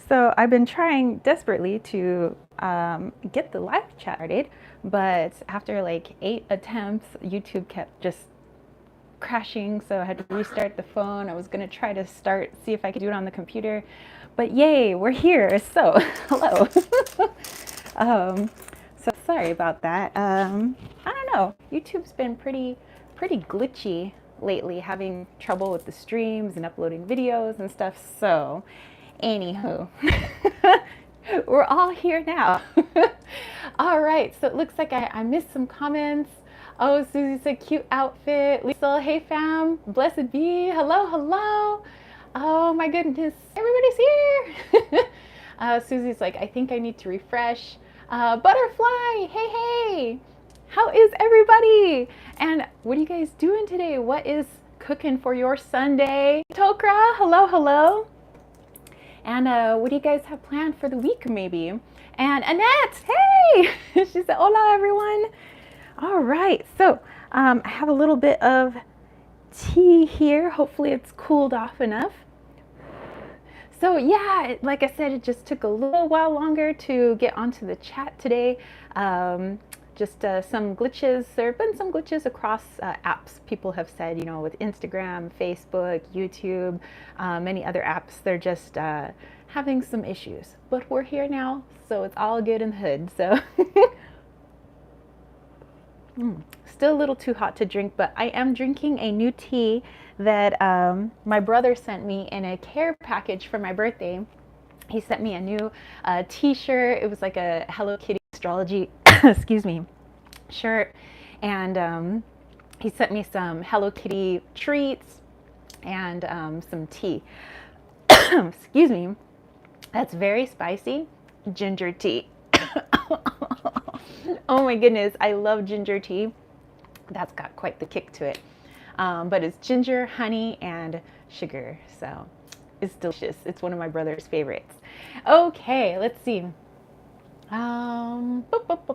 So I've been trying desperately to get the live chat started, but after like 8 attempts, YouTube kept just crashing. So I had to restart the phone. I was gonna try to see if I could do it on the computer, but yay, we're here. So hello. um, so sorry about that. I don't know. YouTube's been pretty glitchy lately, having trouble with the streams and uploading videos and stuff. So anywho, we're all here now. All right, so it looks like I missed some comments. Oh, Susie said cute outfit. Lisa, hey fam, blessed be. Hello, hello. Oh my goodness, everybody's here. Susie's like, I think I need to refresh. Butterfly, hey, hey. How is everybody? And what are you guys doing today? What is cooking for your Sunday? Tokra, hello, hello. And what do you guys have planned for the week, maybe? And Annette, hey! She said, hola, everyone. All right, so I have a little bit of tea here. Hopefully it's cooled off enough. So yeah, like I said, it just took a little while longer to get onto the chat today. Just some glitches. There have been some glitches across apps. People have said, you know, with Instagram, Facebook, YouTube, many other apps, they're just having some issues. But we're here now, so it's all good in the hood. So still a little too hot to drink, but I am drinking a new tea that my brother sent me in a care package for my birthday. He sent me a new t-shirt. It was like a Hello Kitty astrology, excuse me, shirt. And he sent me some Hello Kitty treats and some tea. Excuse me. That's very spicy. Ginger tea. Oh my goodness, I love ginger tea. That's got quite the kick to it. But it's ginger, honey, and sugar. So it's delicious. It's one of my brother's favorites. Okay, let's see.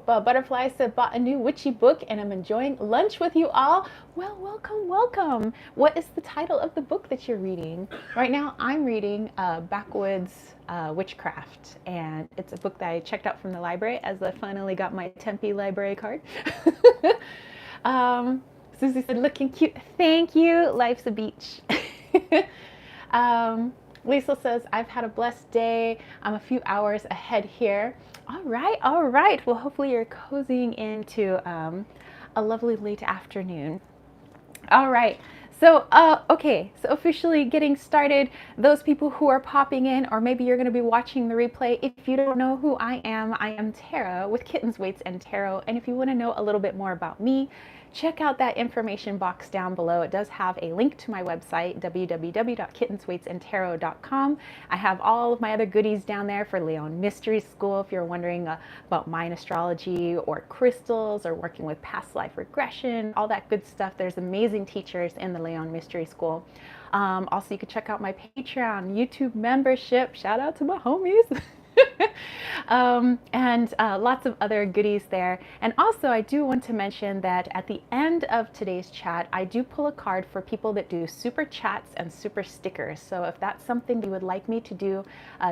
Butterfly said, bought a new witchy book and I'm enjoying lunch with you all. Well, welcome, welcome. What is the title of the book that you're reading? Right now, I'm reading Backwoods Witchcraft, and it's a book that I checked out from the library as I finally got my Tempe library card. Susie said, looking cute. Thank you. Life's a beach. Lisa says, I've had a blessed day. I'm a few hours ahead here. All right, all right. Well, hopefully you're cozying into a lovely late afternoon. All right. So, okay, so officially getting started. Those people who are popping in, or maybe you're going to be watching the replay, if you don't know who I am Tara with Kittens, Weights, and Tarot. And if you want to know a little bit more about me, check out that information box down below. It does have a link to my website, www.kittensweightsandtarot.com. I have all of my other goodies down there for Leon Mystery School if you're wondering about Mayan astrology or crystals or working with past life regression, all that good stuff. There's amazing teachers in the Leon Mystery School. Also, you can check out my Patreon, YouTube membership. Shout out to my homies. And lots of other goodies there. And also, I do want to mention that at the end of today's chat, I do pull a card for people that do super chats and super stickers. So if that's something you would like me to do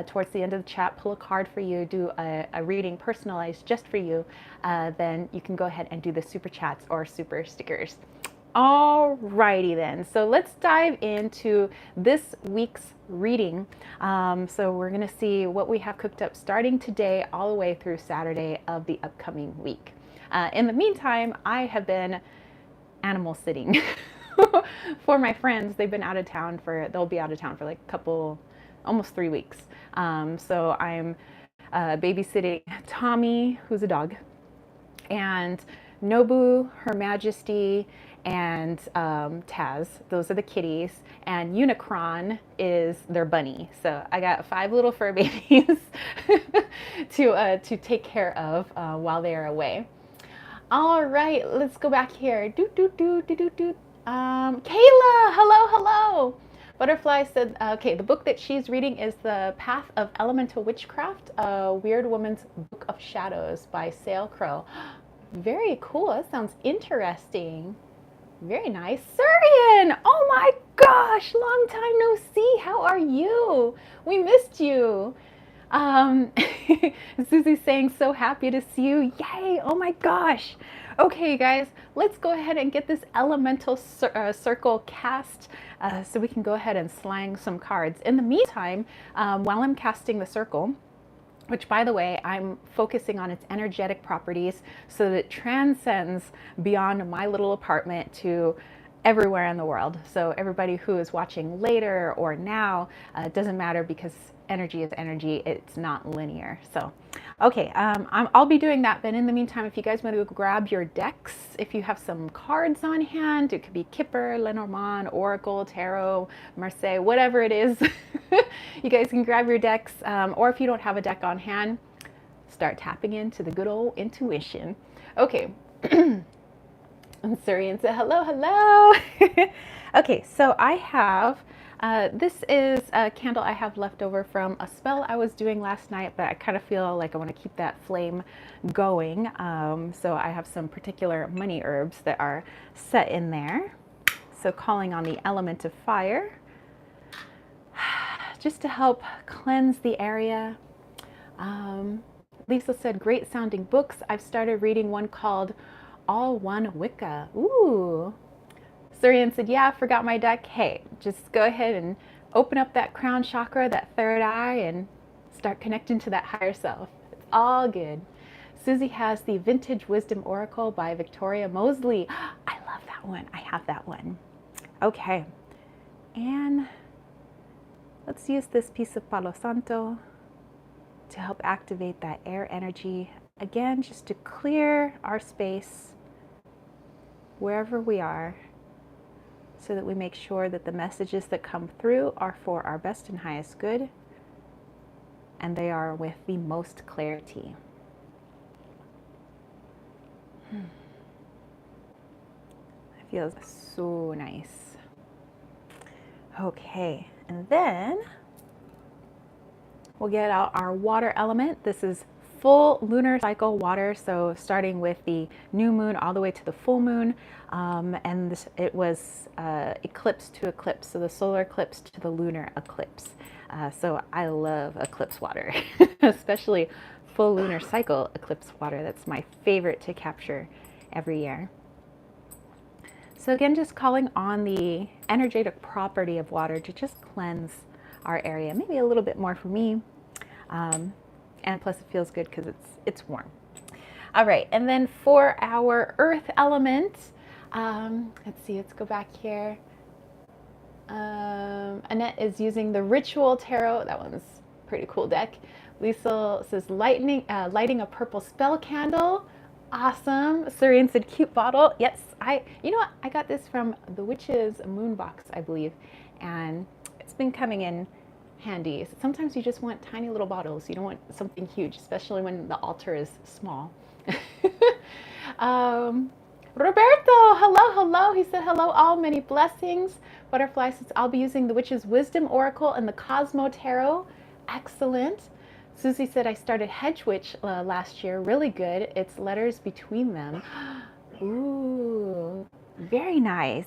towards the end of the chat, pull a card for you, do a reading personalized just for you, then you can go ahead and do the super chats or super stickers. Alrighty then, so let's dive into this week's reading. So we're gonna see what we have cooked up starting today all the way through Saturday of the upcoming week. In the meantime, I have been animal sitting for my friends. They've been out of town they'll be out of town for like almost 3 weeks. So I'm babysitting Tommy, who's a dog, and Nobu, Her Majesty, and Taz, those are the kitties, and Unicron is their bunny. So I got 5 little fur babies to take care of while they are away. All right, let's go back here. Kayla, hello, hello. Butterfly said, okay, the book that she's reading is The Path of Elemental Witchcraft, a Weird Woman's Book of Shadows by Sail Crow. Very cool. That sounds interesting. Very nice. Surian! Oh my gosh! Long time no see. How are you? We missed you. Um, Susie's saying, so happy to see you. Yay! Oh my gosh. Okay, guys, let's go ahead and get this elemental circle cast so we can go ahead and slang some cards. In the meantime, while I'm casting the circle, which by the way, I'm focusing on its energetic properties so that it transcends beyond my little apartment to everywhere in the world. So everybody who is watching later or now, it doesn't matter because energy is energy. It's not linear. So, okay, I'll be doing that. But in the meantime, if you guys want to grab your decks, if you have some cards on hand, it could be Kipper, Lenormand, Oracle, Tarot, Marseille, whatever it is, you guys can grab your decks. Or if you don't have a deck on hand, start tapping into the good old intuition. Okay. And Surian said, hello, hello. Okay, so I have, this is a candle I have left over from a spell I was doing last night, but I kind of feel like I want to keep that flame going. So I have some particular money herbs that are set in there. So calling on the element of fire, just to help cleanse the area. Lisa said, great sounding books. I've started reading one called All One Wicca. Ooh. Surian said, yeah, I forgot my deck. Hey, just go ahead and open up that crown chakra, that third eye, and start connecting to that higher self. It's all good. Susie has the Vintage Wisdom Oracle by Victoria Mosley. I love that one. I have that one. Okay. And let's use this piece of Palo Santo to help activate that air energy. Again, just to clear our space wherever we are, so that we make sure that the messages that come through are for our best and highest good, and they are with the most clarity. It feels so nice. Okay, and then we'll get out our water element. This is full lunar cycle water, so starting with the new moon all the way to the full moon, and it was eclipse to eclipse, so the solar eclipse to the lunar eclipse. So I love eclipse water, especially full lunar cycle eclipse water. That's my favorite to capture every year. So again, just calling on the energetic property of water to just cleanse our area, maybe a little bit more for me. And plus it feels good because it's warm. All right, and then for our earth element, let's see, let's go back here. Annette is using the Ritual Tarot. That one's a pretty cool deck. Lisa says lighting a purple spell candle. Awesome. Surian said cute bottle. Yes, you know what? I got this from the Witch's Moon Box, I believe, and it's been coming in handy. Sometimes you just want tiny little bottles. You don't want something huge, especially when the altar is small. Roberto, hello, hello. He said, hello, all, many blessings. Butterfly says, I'll be using the Witch's Wisdom Oracle and the Cosmo Tarot. Excellent. Susie said, I started Hedge Witch last year. Really good. It's letters between them. Ooh, very nice.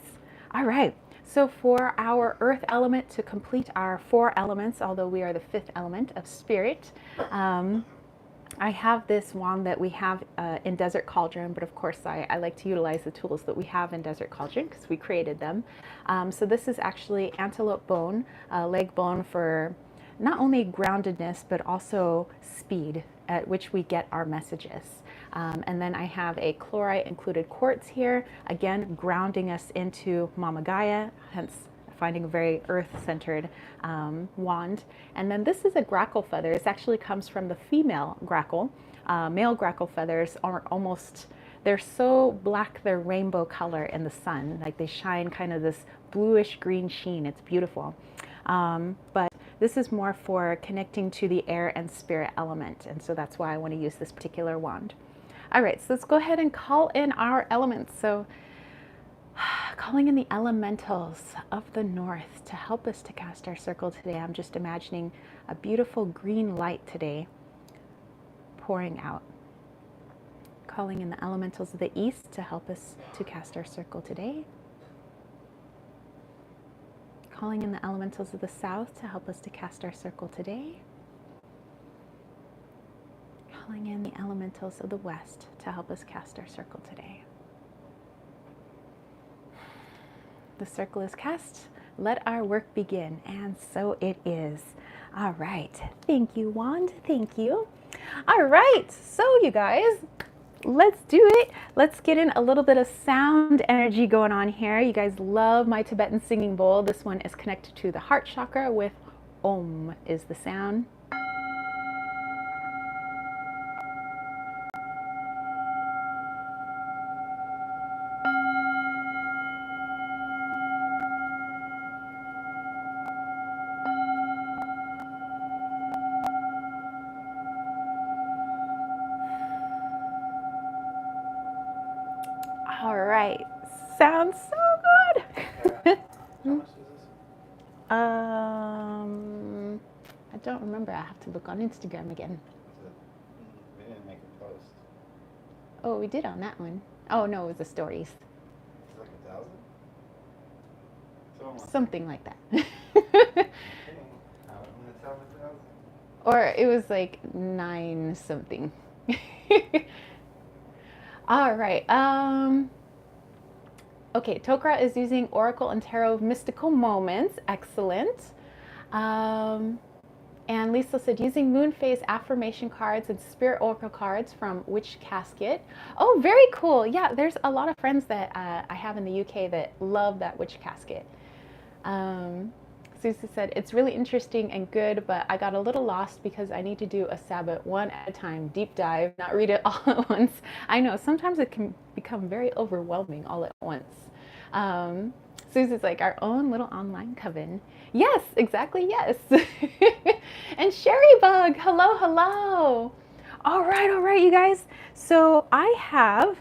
All right. So for our earth element, to complete our 4 elements, although we are the 5th element of spirit, I have this wand that we have in Desert Cauldron, but of course I like to utilize the tools that we have in Desert Cauldron because we created them. So this is actually antelope bone, leg bone for not only groundedness, but also speed at which we get our messages. And then I have a chlorite included quartz here, again, grounding us into Mama Gaia, hence finding a very earth-centered wand. And then this is a grackle feather. This actually comes from the female grackle. Male grackle feathers are almost, they're so black, they're rainbow color in the sun. Like they shine kind of this bluish green sheen. It's beautiful. But this is more for connecting to the air and spirit element. And so that's why I want to use this particular wand. All right, so let's go ahead and call in our elements. So calling in the elementals of the north to help us to cast our circle today. I'm just imagining a beautiful green light today pouring out. Calling in the elementals of the east to help us to cast our circle today. Calling in the elementals of the south to help us to cast our circle today. Calling in the elementals of the West to help us cast our circle today. The circle is cast. Let our work begin. And so it is. All right. Thank you, Wand. Thank you. All right. So you guys, let's do it. Let's get in a little bit of sound energy going on here. You guys love my Tibetan singing bowl. This one is connected to the heart chakra with Om is the sound. All right, sounds so good. How much is this? I don't remember. I have to look on Instagram again. We didn't make a post. Oh, we did on that one. Oh no, it was the stories. It's like 1,000? Something like that. I'm gonna tell 1,000. Or it was like 9 something. All right. Okay, Tokra is using Oracle and Tarot Mystical Moments. Excellent. And Lisa said, using moon phase affirmation cards and spirit oracle cards from Witch Casket. Oh, very cool. Yeah, there's a lot of friends that I have in the UK that love that Witch Casket. Susie said, it's really interesting and good, but I got a little lost because I need to do a Sabbath one at a time, deep dive, not read it all at once. I know, sometimes it can become very overwhelming all at once. Susie's like, our own little online coven. Yes, exactly, yes. And Sherry Bug, hello, hello. All right, you guys. So I have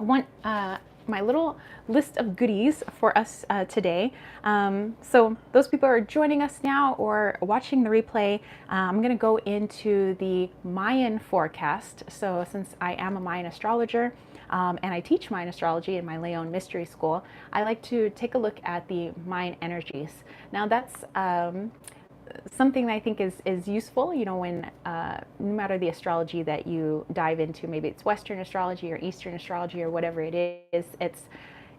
my little list of goodies for us today. So those people are joining us now or watching the replay. I'm going to go into the Mayan forecast. So since I am a Mayan astrologer and I teach Mayan astrology in my Leon Mystery School, I like to take a look at the Mayan energies. Now that's something that I think is useful, you know, when no matter the astrology that you dive into, maybe it's Western astrology or Eastern astrology or whatever it is, it's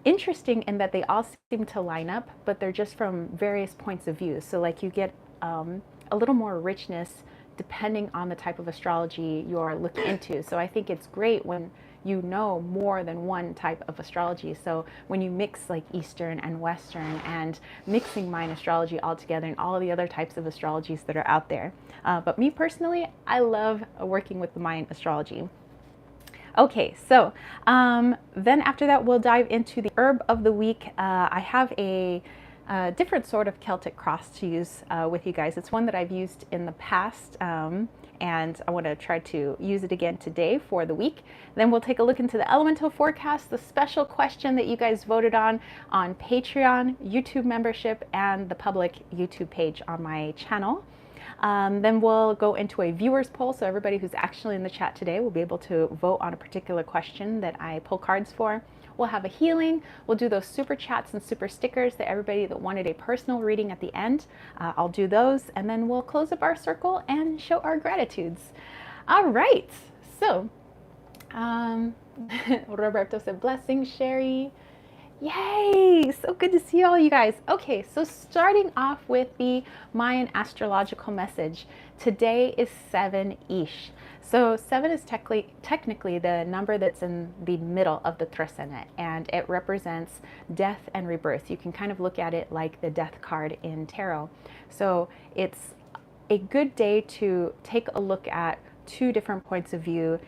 interesting in that they all seem to line up, but they're just from various points of view. So like you get a little more richness depending on the type of astrology you're looking into. So I think it's great when you know more than one type of astrology. So when you mix like Eastern and Western and mixing Mayan astrology all together and all the other types of astrologies that are out there. But me personally, I love working with the Mayan astrology. Okay, so then after that, we'll dive into the herb of the week. I have a different sort of Celtic cross to use with you guys. It's one that I've used in the past, and I want to try to use it again today for the week. Then we'll take a look into the elemental forecast, the special question that you guys voted on Patreon, YouTube membership, and the public YouTube page on my channel. Then we'll go into a viewers poll, so everybody who's actually in the chat today will be able to vote on a particular question that I pull cards for. We'll have a healing. We'll do those super chats and super stickers that everybody that wanted a personal reading at the end. I'll do those, and then we'll close up our circle and show our gratitudes. All right, so Roberto said, blessings, Sherry. Yay! So good to see all you guys. Okay, so starting off with the Mayan astrological message. Today is 7-ish. So 7 is technically the number that's in the middle of the Tresene, and it represents death and rebirth. You can kind of look at it like the death card in tarot. So it's a good day to take a look at 2 different points of view,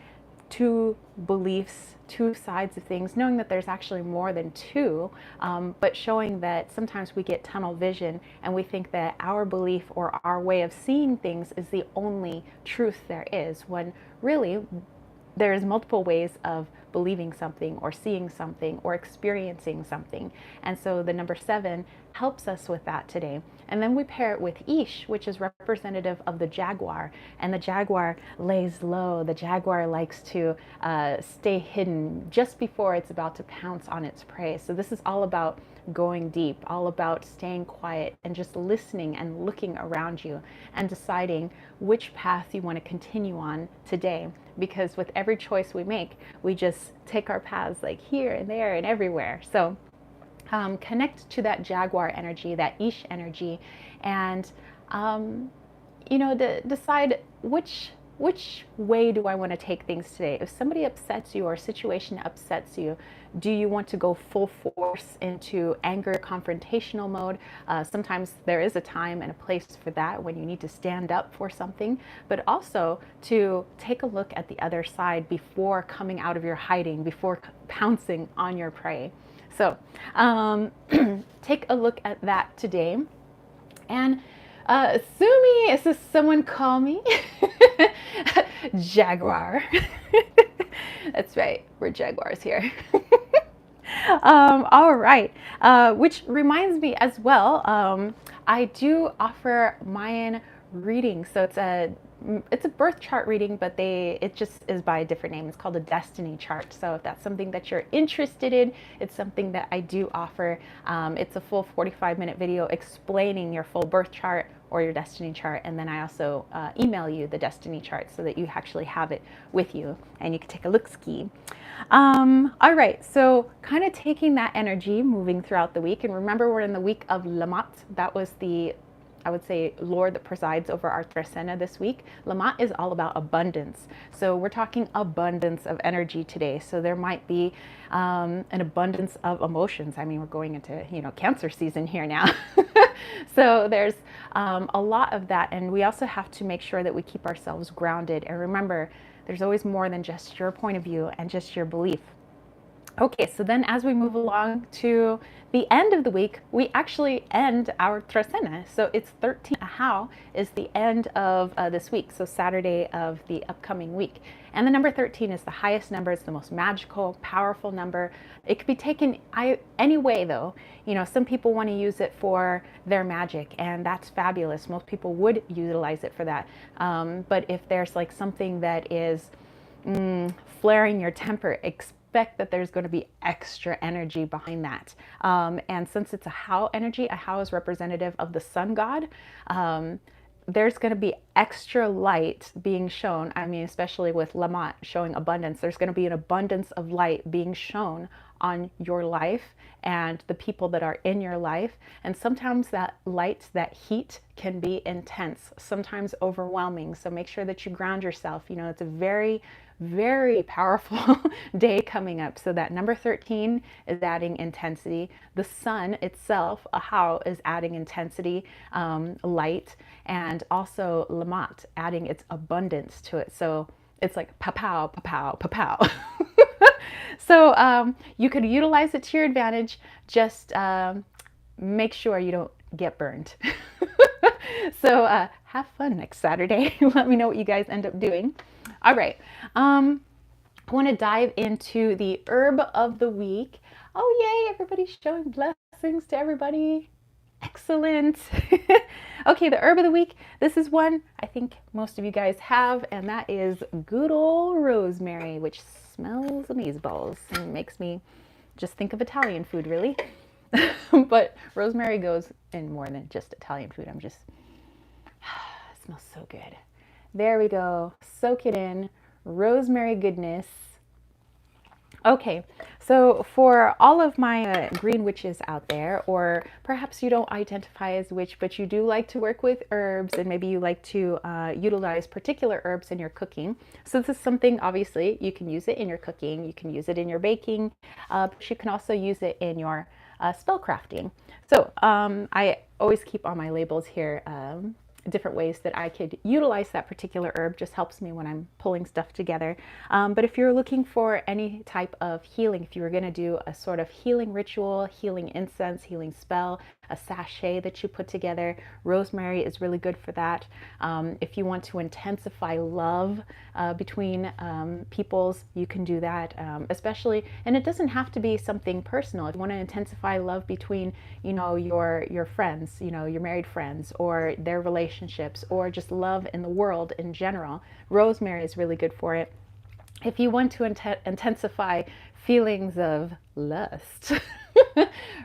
2 beliefs, 2 sides of things, knowing that there's actually more than 2, but showing that sometimes we get tunnel vision and we think that our belief or our way of seeing things is the only truth there is, when really there's multiple ways of believing something or seeing something or experiencing something. And so the number 7 helps us with that today. And then we pair it with Ish, which is representative of the jaguar. And the jaguar lays low. The jaguar likes to stay hidden just before it's about to pounce on its prey. So this is all about going deep, all about staying quiet and just listening and looking around you and deciding which path you want to continue on today. Because with every choice we make, we just take our paths like here and there and everywhere. So connect to that jaguar energy, that Ish energy, and decide which way do I want to take things today. If somebody upsets you or a situation upsets you, do you want to go full force into anger, confrontational mode? Sometimes there is a time and a place for that when you need to stand up for something, but also to take a look at the other side before coming out of your hiding, before pouncing on your prey. So take a look at that today. And Sumi, is this someone call me? Jaguar. That's right, we're jaguars here. All right, which reminds me as well, I do offer Mayan readings. So it's a birth chart reading, but it just is by a different name. It's called a destiny chart. So if that's something that you're interested in, it's something that I do offer. It's a full 45-minute video explaining your full birth chart or your destiny chart, and then I also email you the destiny chart so that you actually have it with you and you can take a look-ski. All right, so kind of taking that energy, moving throughout the week, and remember we're in the week of Lamat. That was the, I would say, Lord that presides over our Trasena this week. Lamat is all about abundance. So we're talking abundance of energy today. So there might be an abundance of emotions. I mean, we're going into, Cancer season here now. So there's a lot of that. And we also have to make sure that we keep ourselves grounded. And remember, there's always more than just your point of view and just your belief. Okay, so then as we move along to the end of the week, we actually end our Trasena. So it's 13 Ahau is the end of this week, so Saturday of the upcoming week. And the number 13 is the highest number. It's the most magical, powerful number. It could be taken any way though. Some people want to use it for their magic, and that's fabulous. Most people would utilize it for that. But if there's like something that is flaring your temper, expect that there's going to be extra energy behind that. And since it's a Hau energy, a Hau is representative of the sun god. There's going to be extra light being shown. I mean, especially with Lamat showing abundance, there's going to be an abundance of light being shown on your life and the people that are in your life. And sometimes that light, that heat can be intense, sometimes overwhelming. So make sure that you ground yourself. It's a very, very powerful day coming up. So that number 13 is adding intensity. The sun itself, Ahau, is adding intensity, light, and also Lamat adding its abundance to it. So it's like pa-pow, pa-pow, pa-pow. So you could utilize it to your advantage. Just make sure you don't get burned. So have fun next Saturday. Let me know what you guys end up doing. All right. I want to dive into the herb of the week. Oh, yay. Everybody's showing blessings to everybody. Excellent. Okay, the herb of the week. This is one I think most of you guys have, and that is good old rosemary, which smells amazeballs and makes me just think of Italian food, really. But rosemary goes in more than just Italian food. It smells so good. There we go. Soak it in. Rosemary goodness. Okay, so for all of my green witches out there, or perhaps you don't identify as witch, but you do like to work with herbs, and maybe you like to utilize particular herbs in your cooking. So this is something, obviously, you can use it in your cooking, you can use it in your baking, but you can also use it in your spell crafting. So I always keep on my labels here different ways that I could utilize that particular herb. Just helps me when I'm pulling stuff together. But if you're looking for any type of healing, if you were going to do a sort of healing ritual, healing incense, healing spell, a sachet that you put together. Rosemary is really good for that. If you want to intensify love between peoples, you can do that, especially, and it doesn't have to be something personal. If you want to intensify love between, you know, your friends, you know, your married friends, or their relationships, or just love in the world in general, rosemary is really good for it. If you want to intensify feelings of lust,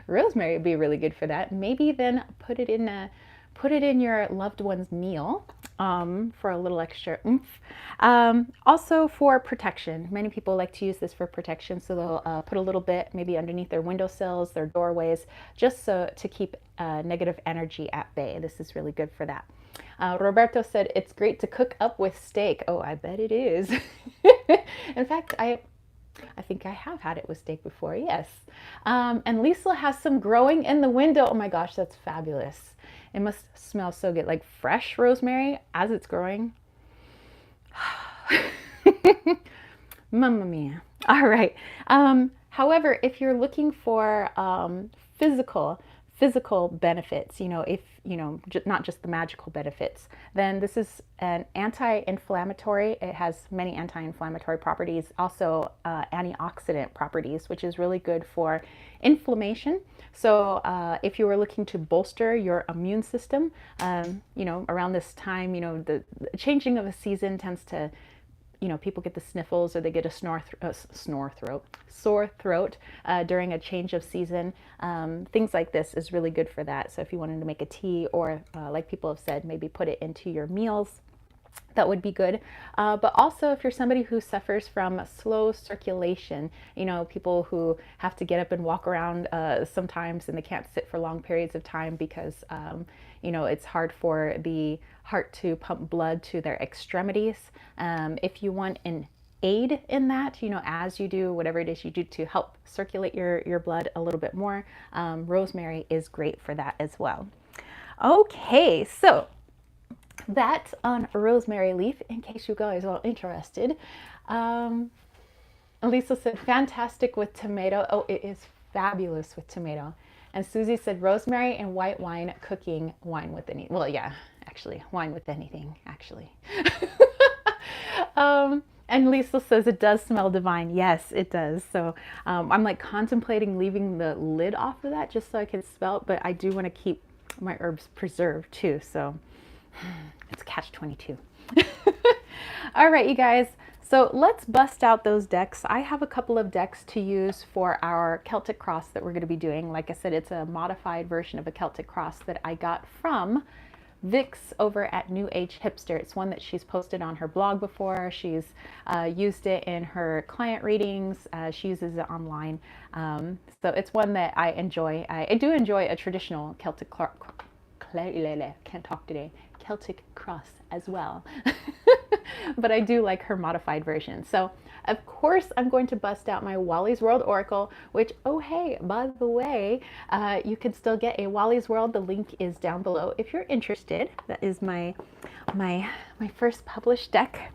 rosemary would be really good for that. Maybe then put it in your loved one's meal for a little extra oomph. Also for protection. Many people like to use this for protection, so they'll put a little bit maybe underneath their windowsills, their doorways, just so to keep negative energy at bay. This is really good for that. Roberto said it's great to cook up with steak. Oh, I bet it is. In fact, I think I have had it with steak before, yes. And Lisa has some growing in the window. Oh my gosh, that's fabulous. It must smell so good, like fresh rosemary as it's growing. Mamma mia. All right. However, if you're looking for physical benefits, you know, if you know, not just the magical benefits, then this is an anti-inflammatory. It has many anti-inflammatory properties, also antioxidant properties, which is really good for inflammation. So if you were looking to bolster your immune system, you know, around this time, you know, the changing of a season tends to, you know, people get the sniffles, or they get a sore throat during a change of season. Things like this is really good for that. So if you wanted to make a tea, or like people have said, maybe put it into your meals, that would be good. But also if you're somebody who suffers from slow circulation, you know, people who have to get up and walk around sometimes, and they can't sit for long periods of time because, you know, it's hard for the heart to pump blood to their extremities. If you want an aid in that, you know, as you do whatever it is you do to help circulate your blood a little bit more, rosemary is great for that as well. Okay, so that's on rosemary leaf, in case you guys are interested. Lisa said, fantastic with tomato. Oh, it is fabulous with tomato. And Susie said, rosemary and white wine, cooking wine with any, well, yeah, actually, wine with anything, actually. And Lisa says, it does smell divine. Yes, it does. So I'm like contemplating leaving the lid off of that just so I can smell it, but I do want to keep my herbs preserved too. So it's catch-22. All right, you guys. So let's bust out those decks. I have a couple of decks to use for our Celtic cross that we're going to be doing. Like I said, it's a modified version of a Celtic cross that I got from Vix over at New Age Hipster. It's one that she's posted on her blog before. She's used it in her client readings. She uses it online. So it's one that I enjoy. I do enjoy a traditional Celtic can't talk today. Celtic cross as well. But I do like her modified version. So of course I'm going to bust out my Wally's World Oracle, which, oh hey, by the way, you can still get a Wally's World. The link is down below if you're interested. That is my first published deck.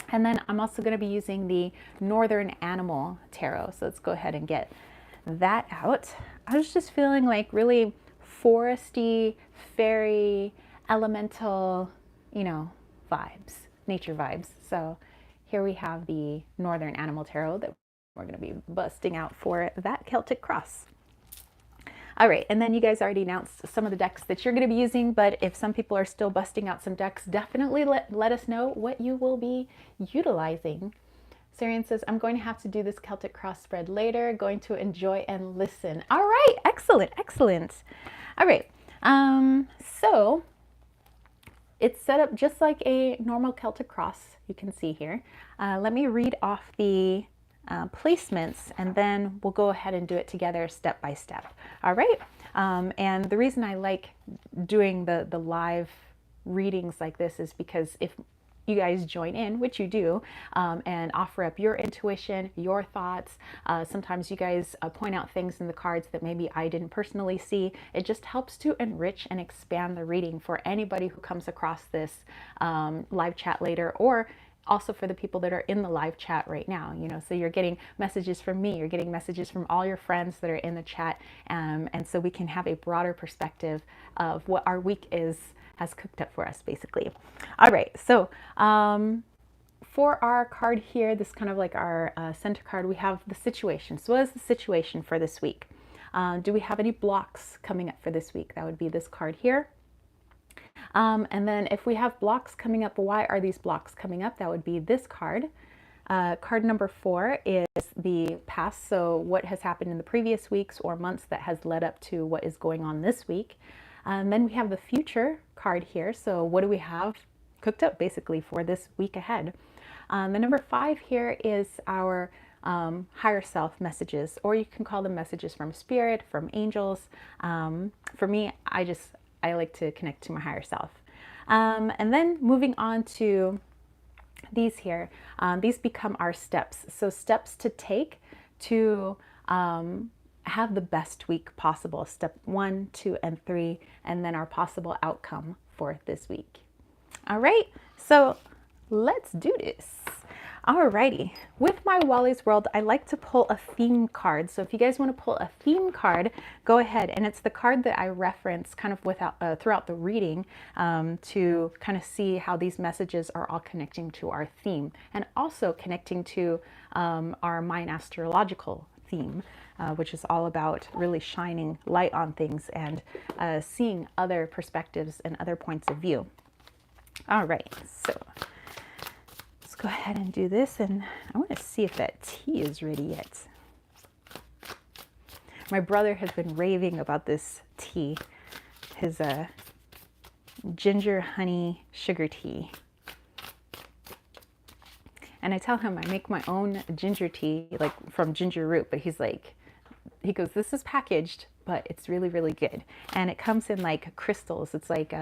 And then I'm also going to be using the Northern Animal Tarot. So let's go ahead and get that out. I was just feeling like really foresty, fairy, elemental, you know, vibes, nature vibes. So here we have the Northern Animal Tarot that we're going to be busting out for that Celtic cross. All right, and then you guys already announced some of the decks that you're going to be using, but if some people are still busting out some decks, definitely let us know what you will be utilizing. Sarian says, I'm going to have to do this Celtic cross spread later, going to enjoy and listen. All right, excellent, excellent. All right, so it's set up just like a normal Celtic cross, you can see here. Let me read off the placements, and then we'll go ahead and do it together step by step. All right, and the reason I like doing the live readings like this is because if you guys join in, which you do, and offer up your intuition, your thoughts. Sometimes you guys point out things in the cards that maybe I didn't personally see. It just helps to enrich and expand the reading for anybody who comes across this live chat later, or also for the people that are in the live chat right now, you know, so you're getting messages from me, you're getting messages from all your friends that are in the chat, and so we can have a broader perspective of what our week has cooked up for us, basically. All right, so for our card here, this kind of like our center card, we have the situation. So what is the situation for this week? Do we have any blocks coming up for this week? That would be this card here. And then if we have blocks coming up, why are these blocks coming up? That would be this card. Card number 4 is the past, so what has happened in the previous weeks or months that has led up to what is going on this week. And then we have the future card here, so what do we have cooked up basically for this week ahead. The number 5 here is our higher self messages, or you can call them messages from spirit, from angels. For me, I like to connect to my higher self. And then moving on to these here, these become our steps. So steps to take to have the best week possible. Step 1, 2, and 3, and then our possible outcome for this week. All right, so let's do this. Alrighty, with my Wally's World, I like to pull a theme card. So if you guys want to pull a theme card, go ahead. And it's the card that I reference kind of throughout the reading to kind of see how these messages are all connecting to our theme and also connecting to our Mayan Astrological theme, which is all about really shining light on things and seeing other perspectives and other points of view. All right, so go ahead and do this, and I want to see if that tea is ready yet. My brother has been raving about this tea, his ginger honey sugar tea. And I tell him I make my own ginger tea, like from ginger root, but he goes, this is packaged, but it's really, really good. And it comes in like crystals. It's like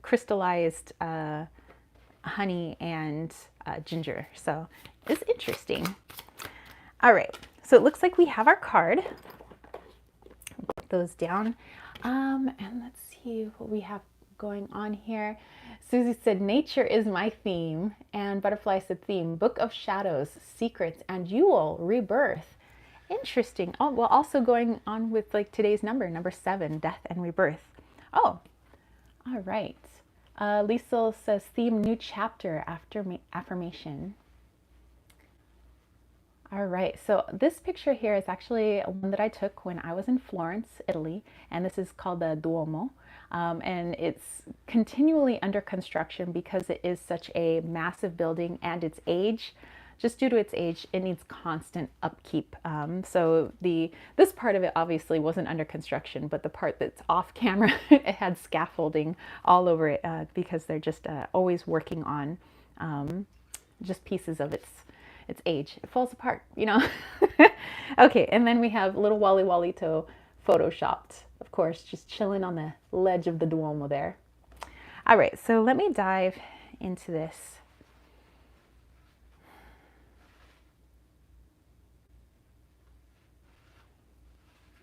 crystallized honey and ginger, so it's interesting. All right, so it looks like we have our card. Put those down, and let's see what we have going on here. Susie said, nature is my theme, and Butterfly said, theme, Book of Shadows, Secrets, and Yule, Rebirth. Interesting. Oh, well, also going on with like today's number 7, Death and Rebirth. Oh, all right. Liesel says, theme, new chapter, after affirmation. All right, so this picture here is actually one that I took when I was in Florence, Italy, and this is called the Duomo. And it's continually under construction because it is such a massive building, and its age, just due to its age, it needs constant upkeep. So this part of it obviously wasn't under construction, but the part that's off camera, it had scaffolding all over it because they're just always working on just pieces of its age. It falls apart, you know. Okay, and then we have little Wally Walito photoshopped, of course, just chilling on the ledge of the Duomo there. All right, so let me dive into this.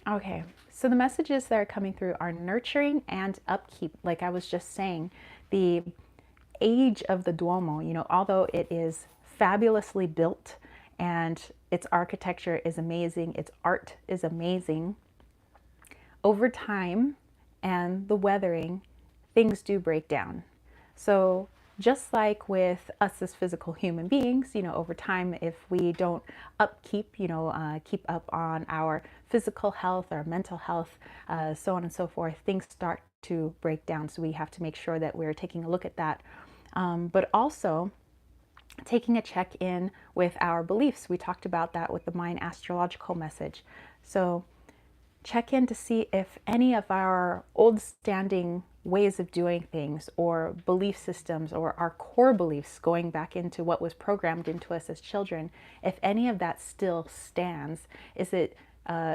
Okay, so the messages that are coming through are nurturing and upkeep. Like I was just saying, the age of the Duomo, you know, although it is fabulously built and its architecture is amazing, its art is amazing, over time and the weathering, things do break down. So just like with us as physical human beings, you know, over time, if we don't upkeep, you know, keep up on our physical health, our mental health, so on and so forth, things start to break down. So we have to make sure that we're taking a look at that. But also taking a check in with our beliefs. We talked about that with the Mayan Astrological message. So check in to see if any of our old standing ways of doing things or belief systems or our core beliefs going back into what was programmed into us as children, if any of that still stands. Is it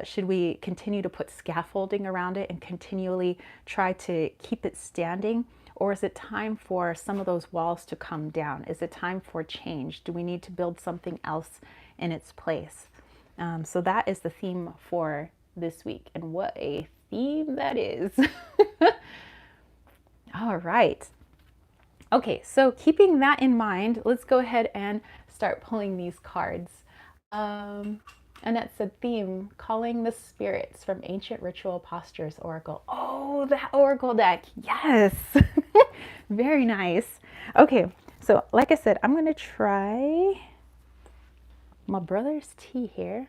should we continue to put scaffolding around it and continually try to keep it standing? Or is it time for some of those walls to come down? Is it time for change? Do we need to build something else in its place? So that is the theme for this week. And what a theme that is. All right. Okay, so keeping that in mind, let's go ahead and start pulling these cards. Annette said theme, calling the spirits from ancient ritual postures oracle. Oh, that oracle deck. Yes. Very nice. Okay, so like I said, I'm going to try my brother's tea here.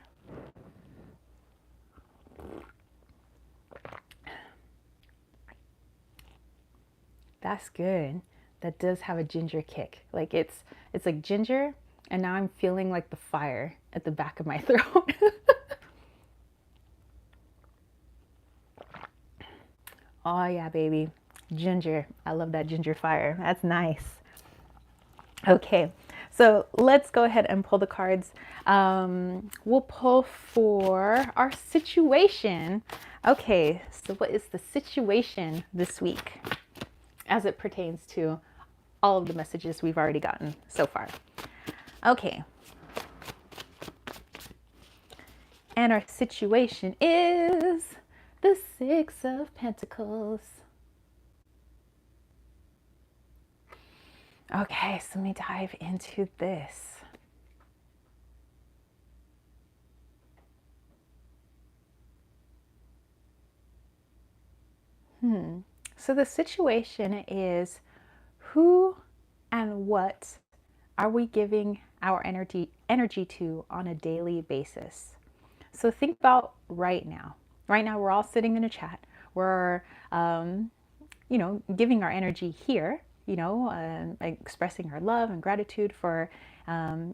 That's good. That does have a ginger kick. Like it's like ginger, and now I'm feeling like the fire at the back of my throat. Oh yeah, baby. Ginger. I love that ginger fire. That's nice. Okay, so let's go ahead and pull the cards. We'll pull for our situation. Okay, so what is the situation this week as it pertains to all of the messages we've already gotten so far? Okay. And our situation is the Six of Pentacles. Okay, so let me dive into this. So the situation is, who and what are we giving our energy to on a daily basis? So think about right now. Right now, we're all sitting in a chat. We're, giving our energy here, expressing our love and gratitude for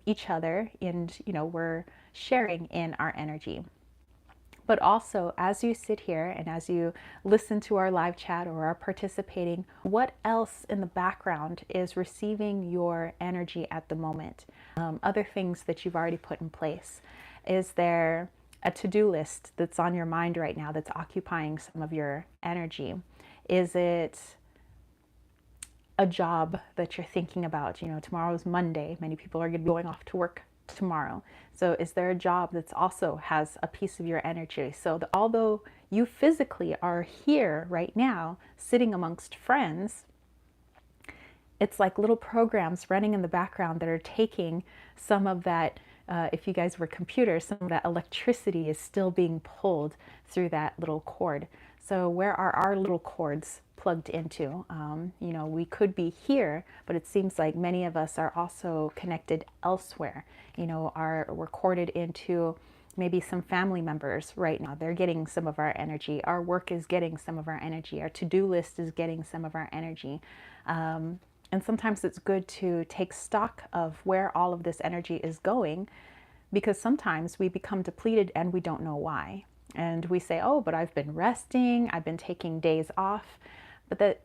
each other. And, we're sharing in our energy. But also, as you sit here and as you listen to our live chat or are participating, what else in the background is receiving your energy at the moment? Other things that you've already put in place. Is there a to-do list that's on your mind right now that's occupying some of your energy? Is it a job that you're thinking about? Tomorrow's Monday. Many people are going to be going off to work tomorrow. So is there a job that's also has a piece of your energy? So although you physically are here right now, sitting amongst friends, it's like little programs running in the background that are taking some of that, if you guys were computers, some of that electricity is still being pulled through that little cord. So where are our little cords plugged into? We could be here, but it seems like many of us are also connected elsewhere. We're corded into maybe some family members right now. They're getting some of our energy. Our work is getting some of our energy. Our to-do list is getting some of our energy. And sometimes it's good to take stock of where all of this energy is going, because sometimes we become depleted and we don't know why. And we say, oh, but I've been resting, I've been taking days off. But that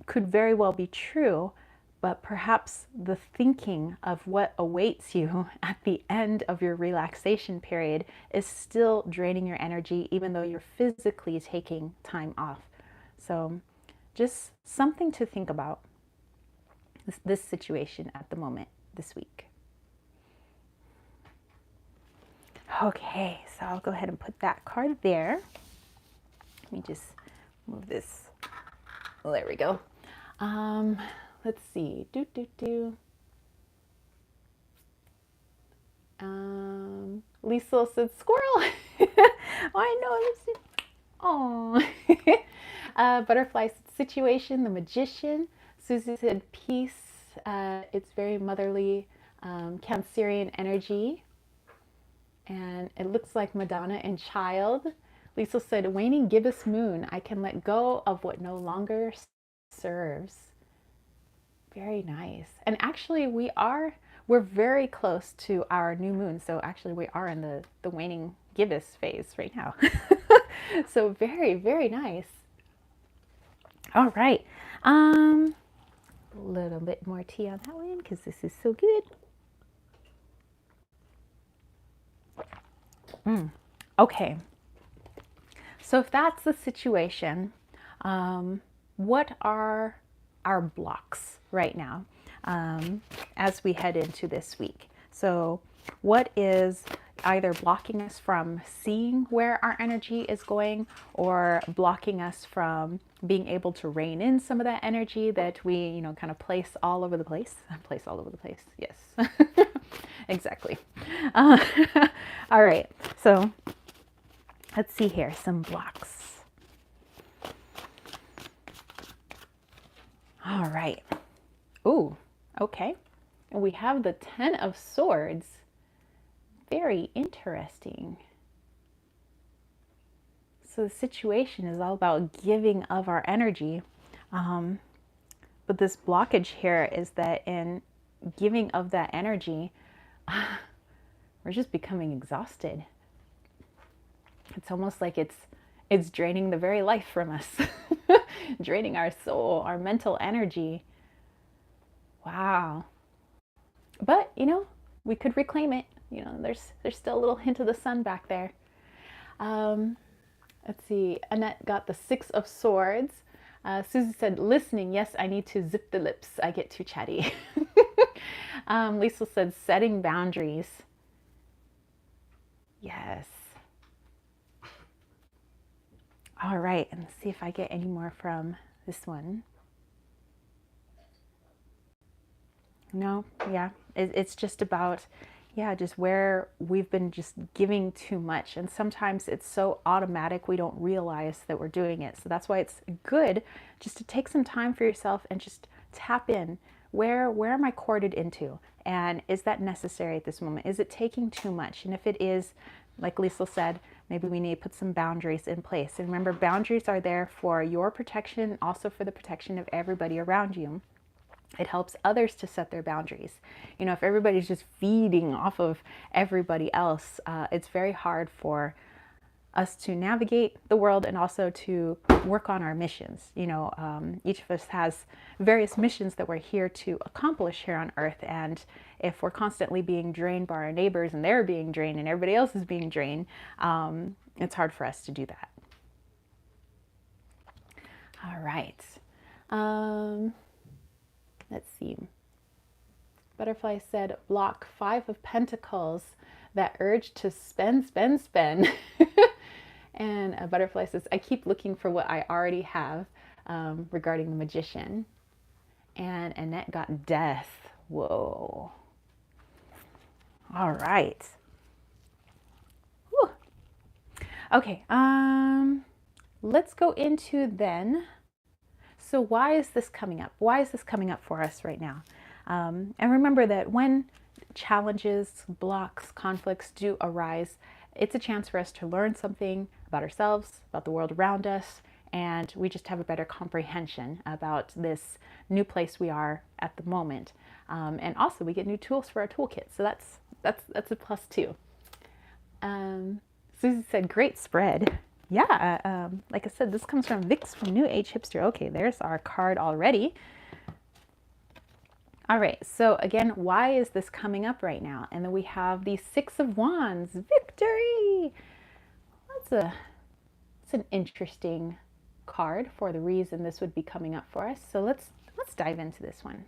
could very well be true, but perhaps the thinking of what awaits you at the end of your relaxation period is still draining your energy, even though you're physically taking time off. So just something to think about, this situation at the moment this week. Okay, so I'll go ahead and put that card there. Let me just move this. Well, there we go. Let's see. Lisa said squirrel. Oh, I know. Oh. Butterfly said situation, the magician. Susie said peace. It's very motherly, Cancerian energy. And it looks like Madonna and child. Lisa said, waning gibbous moon. I can let go of what no longer serves. Very nice. And actually we're very close to our new moon. So actually we are in the waning gibbous phase right now. So very, very nice. All right. A little bit more tea on that one because this is so good. Okay. So if that's the situation, what are our blocks right now as we head into this week? So what is either blocking us from seeing where our energy is going, or blocking us from being able to rein in some of that energy that we, kind of place all over the place. Place all over the place. Yes, exactly. Uh, all right. So let's see here. Some blocks. All right. Ooh, okay. And we have the 10 of Swords. Very interesting. So the situation is all about giving of our energy. But this blockage here is that in giving of that energy, we're just becoming exhausted. It's almost like it's draining the very life from us, draining our soul, our mental energy. Wow. But, we could reclaim it. There's still a little hint of the sun back there. Let's see. Annette got the 6 of Swords. Susie said, listening. Yes, I need to zip the lips. I get too chatty. Lisa said, setting boundaries. Yes. All right. And let's see if I get any more from this one. No, yeah. It's just about, just where we've been just giving too much. And sometimes it's so automatic we don't realize that we're doing it. So that's why it's good just to take some time for yourself and just tap in. Where am I corded into? And is that necessary at this moment? Is it taking too much? And if it is, like Lisa said, maybe we need to put some boundaries in place. And remember, boundaries are there for your protection, also for the protection of everybody around you. It helps others to set their boundaries. If everybody's just feeding off of everybody else, it's very hard for us to navigate the world and also to work on our missions. Each of us has various missions that we're here to accomplish here on Earth. And if we're constantly being drained by our neighbors and they're being drained and everybody else is being drained, it's hard for us to do that. All right. Let's see. Butterfly said, block 5 of Pentacles, that urge to spend. And a Butterfly says, I keep looking for what I already have, regarding the Magician. And Annette got Death. Whoa. All right. Whew. Okay. Let's go into then. So why is this coming up? Why is this coming up for us right now? And remember that when challenges, blocks, conflicts do arise, it's a chance for us to learn something about ourselves, about the world around us, and we just have a better comprehension about this new place we are at the moment. And also we get new tools for our toolkit. So that's a plus too. Susie said, great spread. Yeah, like I said, this comes from Vix from New Age Hipster. Okay, there's our card already. All right, so again, why is this coming up right now? And then we have the 6 of Wands, victory. That's an interesting card for the reason this would be coming up for us. So let's dive into this one.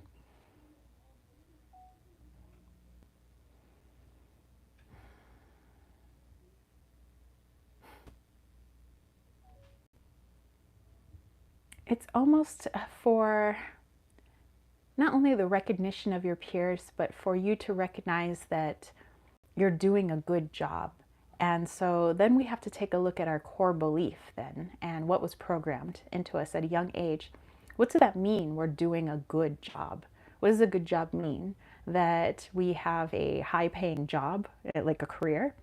It's almost for not only the recognition of your peers, but for you to recognize that you're doing a good job. And so then we have to take a look at our core belief then and what was programmed into us at a young age. What does that mean, we're doing a good job? What does a good job mean? That we have a high-paying job, like a career?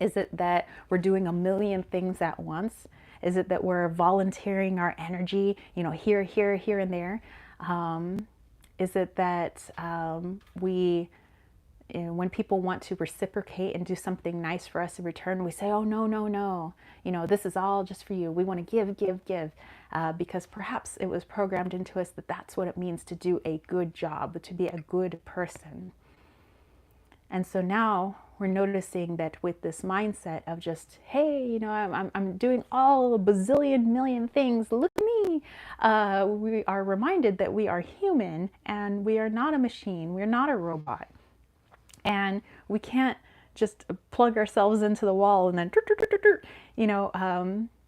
Is it that we're doing a million things at once? Is it that we're volunteering our energy, here, here, here, and there? Is it that when people want to reciprocate and do something nice for us in return, we say, oh, no, no, no. This is all just for you. We want to give, give, give. Because perhaps it was programmed into us that that's what it means to do a good job, to be a good person. And so now we're noticing that with this mindset of just, hey, I'm doing all a bazillion million things, look at me. We are reminded that we are human and we are not a machine. We're not a robot. And we can't just plug ourselves into the wall and then, you know,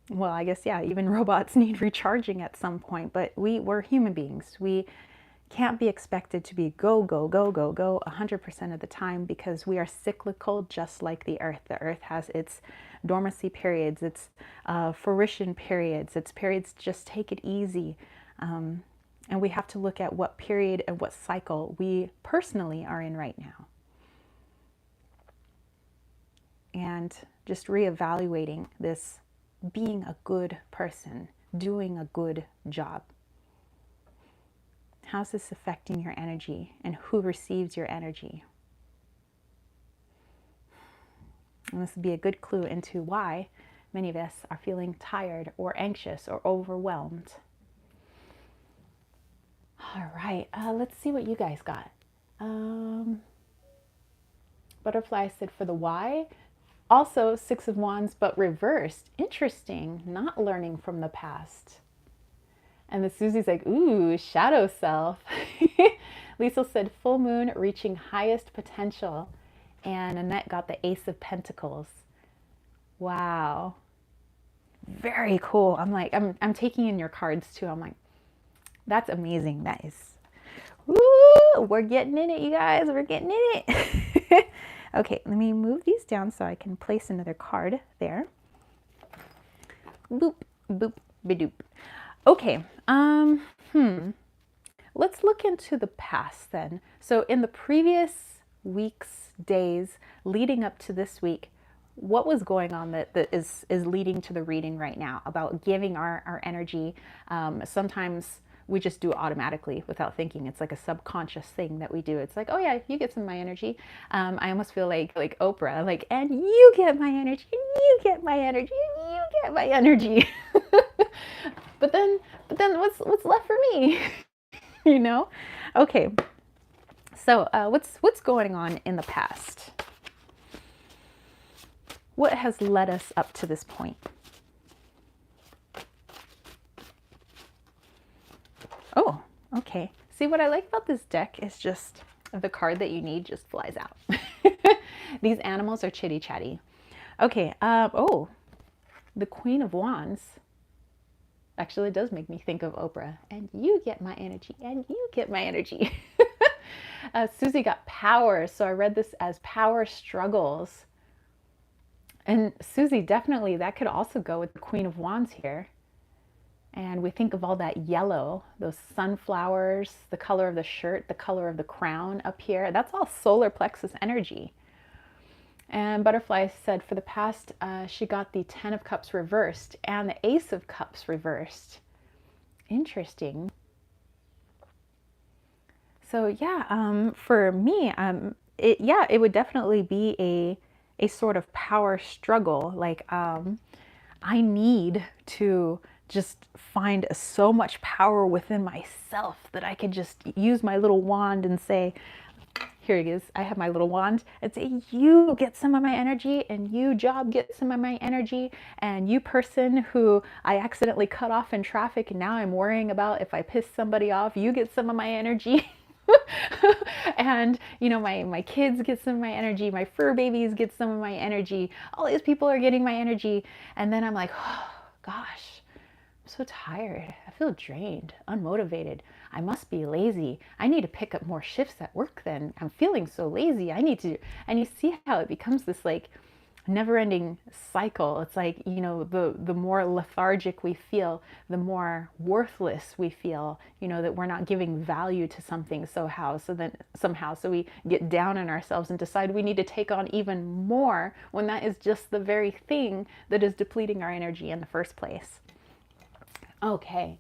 well, I guess, yeah, even robots need recharging at some point, but we're human beings. We can't be expected to be go, go, go, go, go 100% of the time, because we are cyclical just like the earth. The earth has its dormancy periods, its fruition periods, its periods just take it easy. And we have to look at what period and what cycle we personally are in right now. And just reevaluating this, being a good person, doing a good job. How's this affecting your energy, and who receives your energy? And this would be a good clue into why many of us are feeling tired or anxious or overwhelmed. All right, let's see what you guys got. Butterfly said for the why. Also, Six of Wands, but reversed. Interesting, not learning from the past. And the Susie's like, ooh, shadow self. Lisa said full moon reaching highest potential. And Annette got the Ace of Pentacles. Wow. Very cool. I'm like, I'm taking in your cards too. I'm like, that's amazing. That is, woo, we're getting in it, you guys. We're getting in it. Okay, let me move these down so I can place another card there. Boop, boop, bidoop. Okay, let's look into the past then. So in the previous weeks, days leading up to this week, what was going on that is leading to the reading right now about giving our energy? Sometimes we just do it automatically without thinking. It's like a subconscious thing that we do. It's like, oh yeah, you get some of my energy. I almost feel like Oprah, like, and you get my energy, and you get my energy, and you get my energy. But then what's left for me? You know? Okay. So what's going on in the past? What has led us up to this point? Oh, okay. See, what I like about this deck is just the card that you need just flies out. These animals are chitty chatty. Okay. Oh, the Queen of Wands. Actually, it does make me think of Oprah. And you get my energy, and you get my energy. Susie got power, so I read this as power struggles. And Susie, definitely, that could also go with the Queen of Wands here. And we think of all that yellow, those sunflowers, the color of the shirt, the color of the crown up here. That's all solar plexus energy. And Butterfly said for the past, she got the 10 of Cups reversed and the Ace of Cups reversed. Interesting. So yeah, for me, it would definitely be a sort of power struggle. Like I need to just find so much power within myself that I could just use my little wand and say, here it is, I have my little wand, and say, you get some of my energy, and you job get some of my energy, and you person who I accidentally cut off in traffic and now I'm worrying about if I piss somebody off, you get some of my energy. And you know, my kids get some of my energy, my fur babies get some of my energy, all these people are getting my energy. And then I'm like, oh gosh, I'm so tired, I feel drained, unmotivated, I must be lazy, I need to pick up more shifts at work, then I'm feeling so lazy, I need to. And you see how it becomes this like never-ending cycle. It's like, you know, the more lethargic we feel, the more worthless we feel, you know, that we're not giving value to something somehow, so we get down on ourselves and decide we need to take on even more, when that is just the very thing that is depleting our energy in the first place. Okay.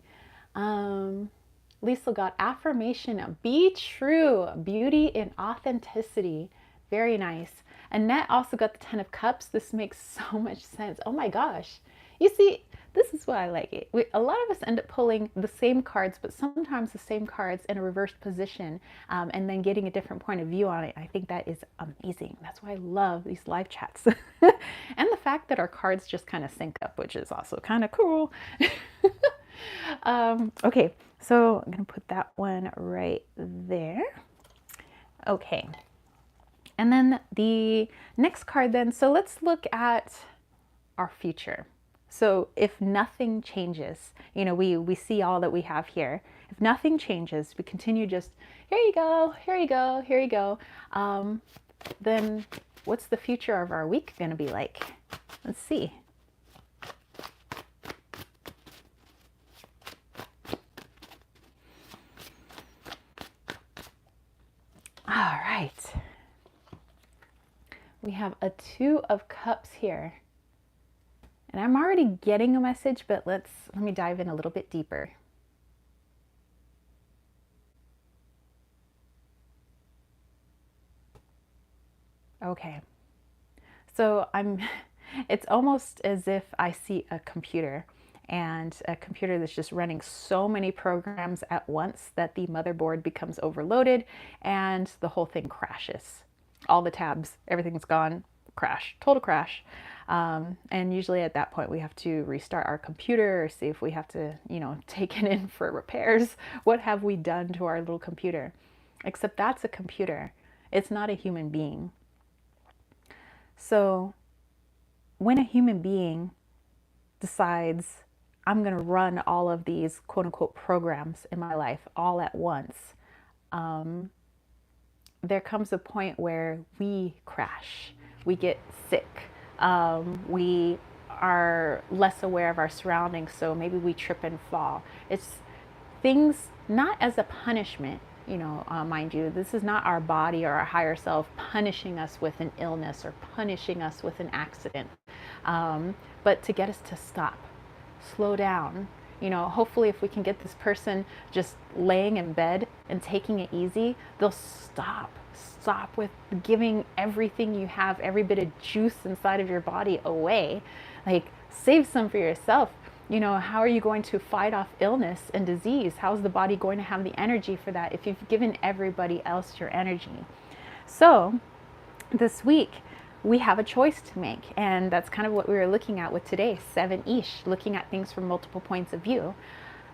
Lisa got affirmation, be true, beauty in authenticity. Very nice. Annette also got the 10 of Cups. This makes so much sense. Oh my gosh. You see, this is why I like it. A lot of us end up pulling the same cards, but sometimes the same cards in a reversed position, and then getting a different point of view on it. I think that is amazing. That's why I love these live chats. And the fact that our cards just kind of sync up, which is also kind of cool. Okay, so I'm going to put that one right there. Okay. And then the next card then, so let's look at our future. So if nothing changes, you know, we see all that we have here. If nothing changes, we continue just, here you go, here you go, here you go. Then what's the future of our week going to be like? Let's see. All right. We have a 2 of Cups here. And I'm already getting a message, but let me dive in a little bit deeper. Okay. So it's almost as if I see a computer, and a computer that's just running so many programs at once that the motherboard becomes overloaded and the whole thing crashes. All the tabs, everything's gone, crash, total crash. And usually at that point we have to restart our computer or see if we have to, you know, take it in for repairs. What have we done to our little computer? Except that's a computer. It's not a human being. So when a human being decides, I'm going to run all of these quote unquote programs in my life all at once, there comes a point where we crash, we get sick, we are less aware of our surroundings, so maybe we trip and fall. It's things not as a punishment, you know, mind you, this is not our body or our higher self punishing us with an illness or punishing us with an accident, but to get us to stop, slow down. You know, hopefully if we can get this person just laying in bed and taking it easy, they'll stop with giving everything you have, every bit of juice inside of your body away. Like, save some for yourself. You know, how are you going to fight off illness and disease? How's the body going to have the energy for that if you've given everybody else your energy? So this week we have a choice to make, and that's kind of what we were looking at with today, 7-ish, looking at things from multiple points of view.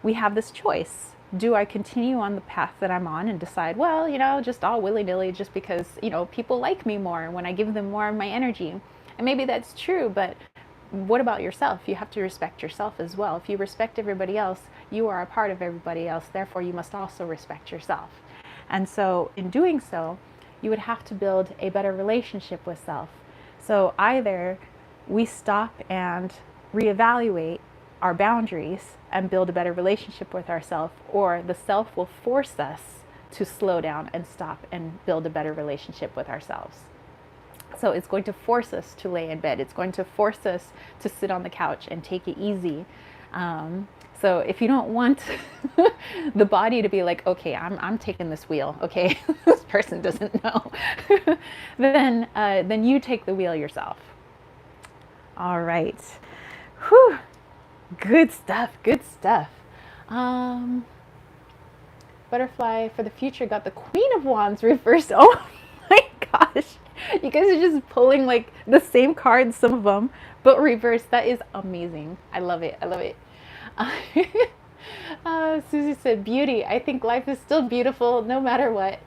We have this choice. Do I continue on the path that I'm on and decide, well, you know, just all willy-nilly just because, you know, people like me more when I give them more of my energy? And maybe that's true, but what about yourself? You have to respect yourself as well. If you respect everybody else, you are a part of everybody else. Therefore, you must also respect yourself. And so in doing so, you would have to build a better relationship with self. So either we stop and reevaluate our boundaries and build a better relationship with ourselves, or the self will force us to slow down and stop and build a better relationship with ourselves. So it's going to force us to lay in bed. It's going to force us to sit on the couch and take it easy. So if you don't want the body to be like, okay, I'm taking this wheel, okay, this person doesn't know, then you take the wheel yourself. All right. Whew. Good stuff, good stuff. Butterfly for the future got the Queen of Wands reversed. Oh my gosh. You guys are just pulling like the same cards, some of them, but reversed. That is amazing. I love it. I love it. Susie said, beauty. I think life is still beautiful no matter what.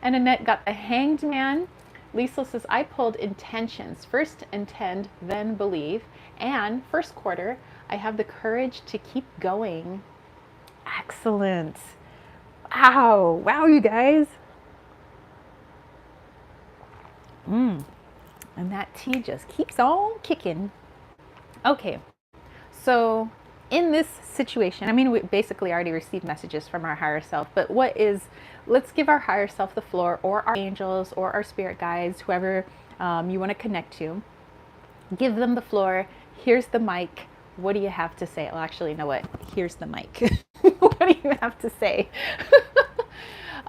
And Annette got the Hanged Man. Lisa says, I pulled intentions. First intend, then believe. And first quarter, I have the courage to keep going. Excellent. Wow. Wow, you guys. And that tea just keeps on kicking. Okay. So in this situation, I mean, we basically already received messages from our higher self, but let's give our higher self the floor, or our angels or our spirit guides, whoever you want to connect to. Give them the floor. Here's the mic. What do you have to say? Well, actually, you know what? Here's the mic. What do you have to say?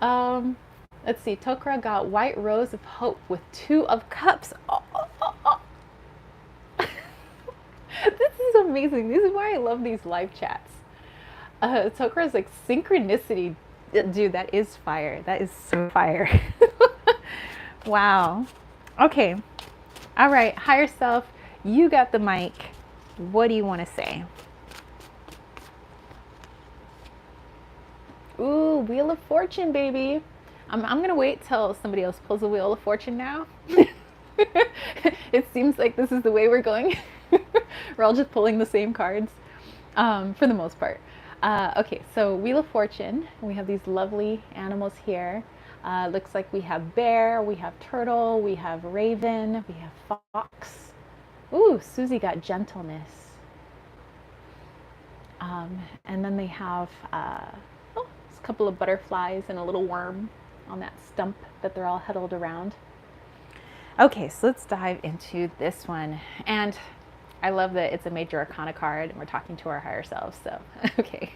Let's see. Chakra got White Rose of Hope with 2 of Cups. Oh. This is amazing. This is why I love these live chats. Chakra is like synchronicity. Dude, that is fire. That is so fire. Wow. Okay. All right. Higher self, you got the mic. What do you want to say? Ooh, Wheel of Fortune, baby. I'm gonna wait till somebody else pulls the Wheel of Fortune now. It seems like this is the way we're going. We're all just pulling the same cards, for the most part. Okay, so Wheel of Fortune. We have these lovely animals here. Looks like we have bear, we have turtle, we have raven, we have fox. Ooh, Susie got gentleness. And then they have a couple of butterflies and a little worm on that stump that they're all huddled around. Okay, so let's dive into this one. And I love that it's a major arcana card and we're talking to our higher selves. So, okay.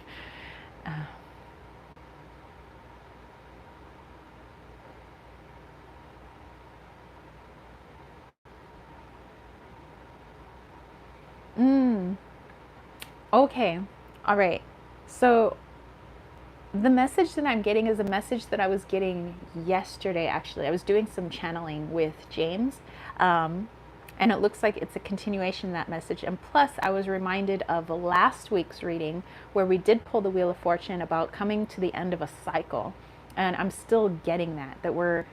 Okay. All right. So the message that I'm getting is a message that I was getting yesterday, actually. I was doing some channeling with James, and it looks like it's a continuation of that message. And plus, I was reminded of last week's reading where we did pull the Wheel of Fortune about coming to the end of a cycle. And I'm still getting that we're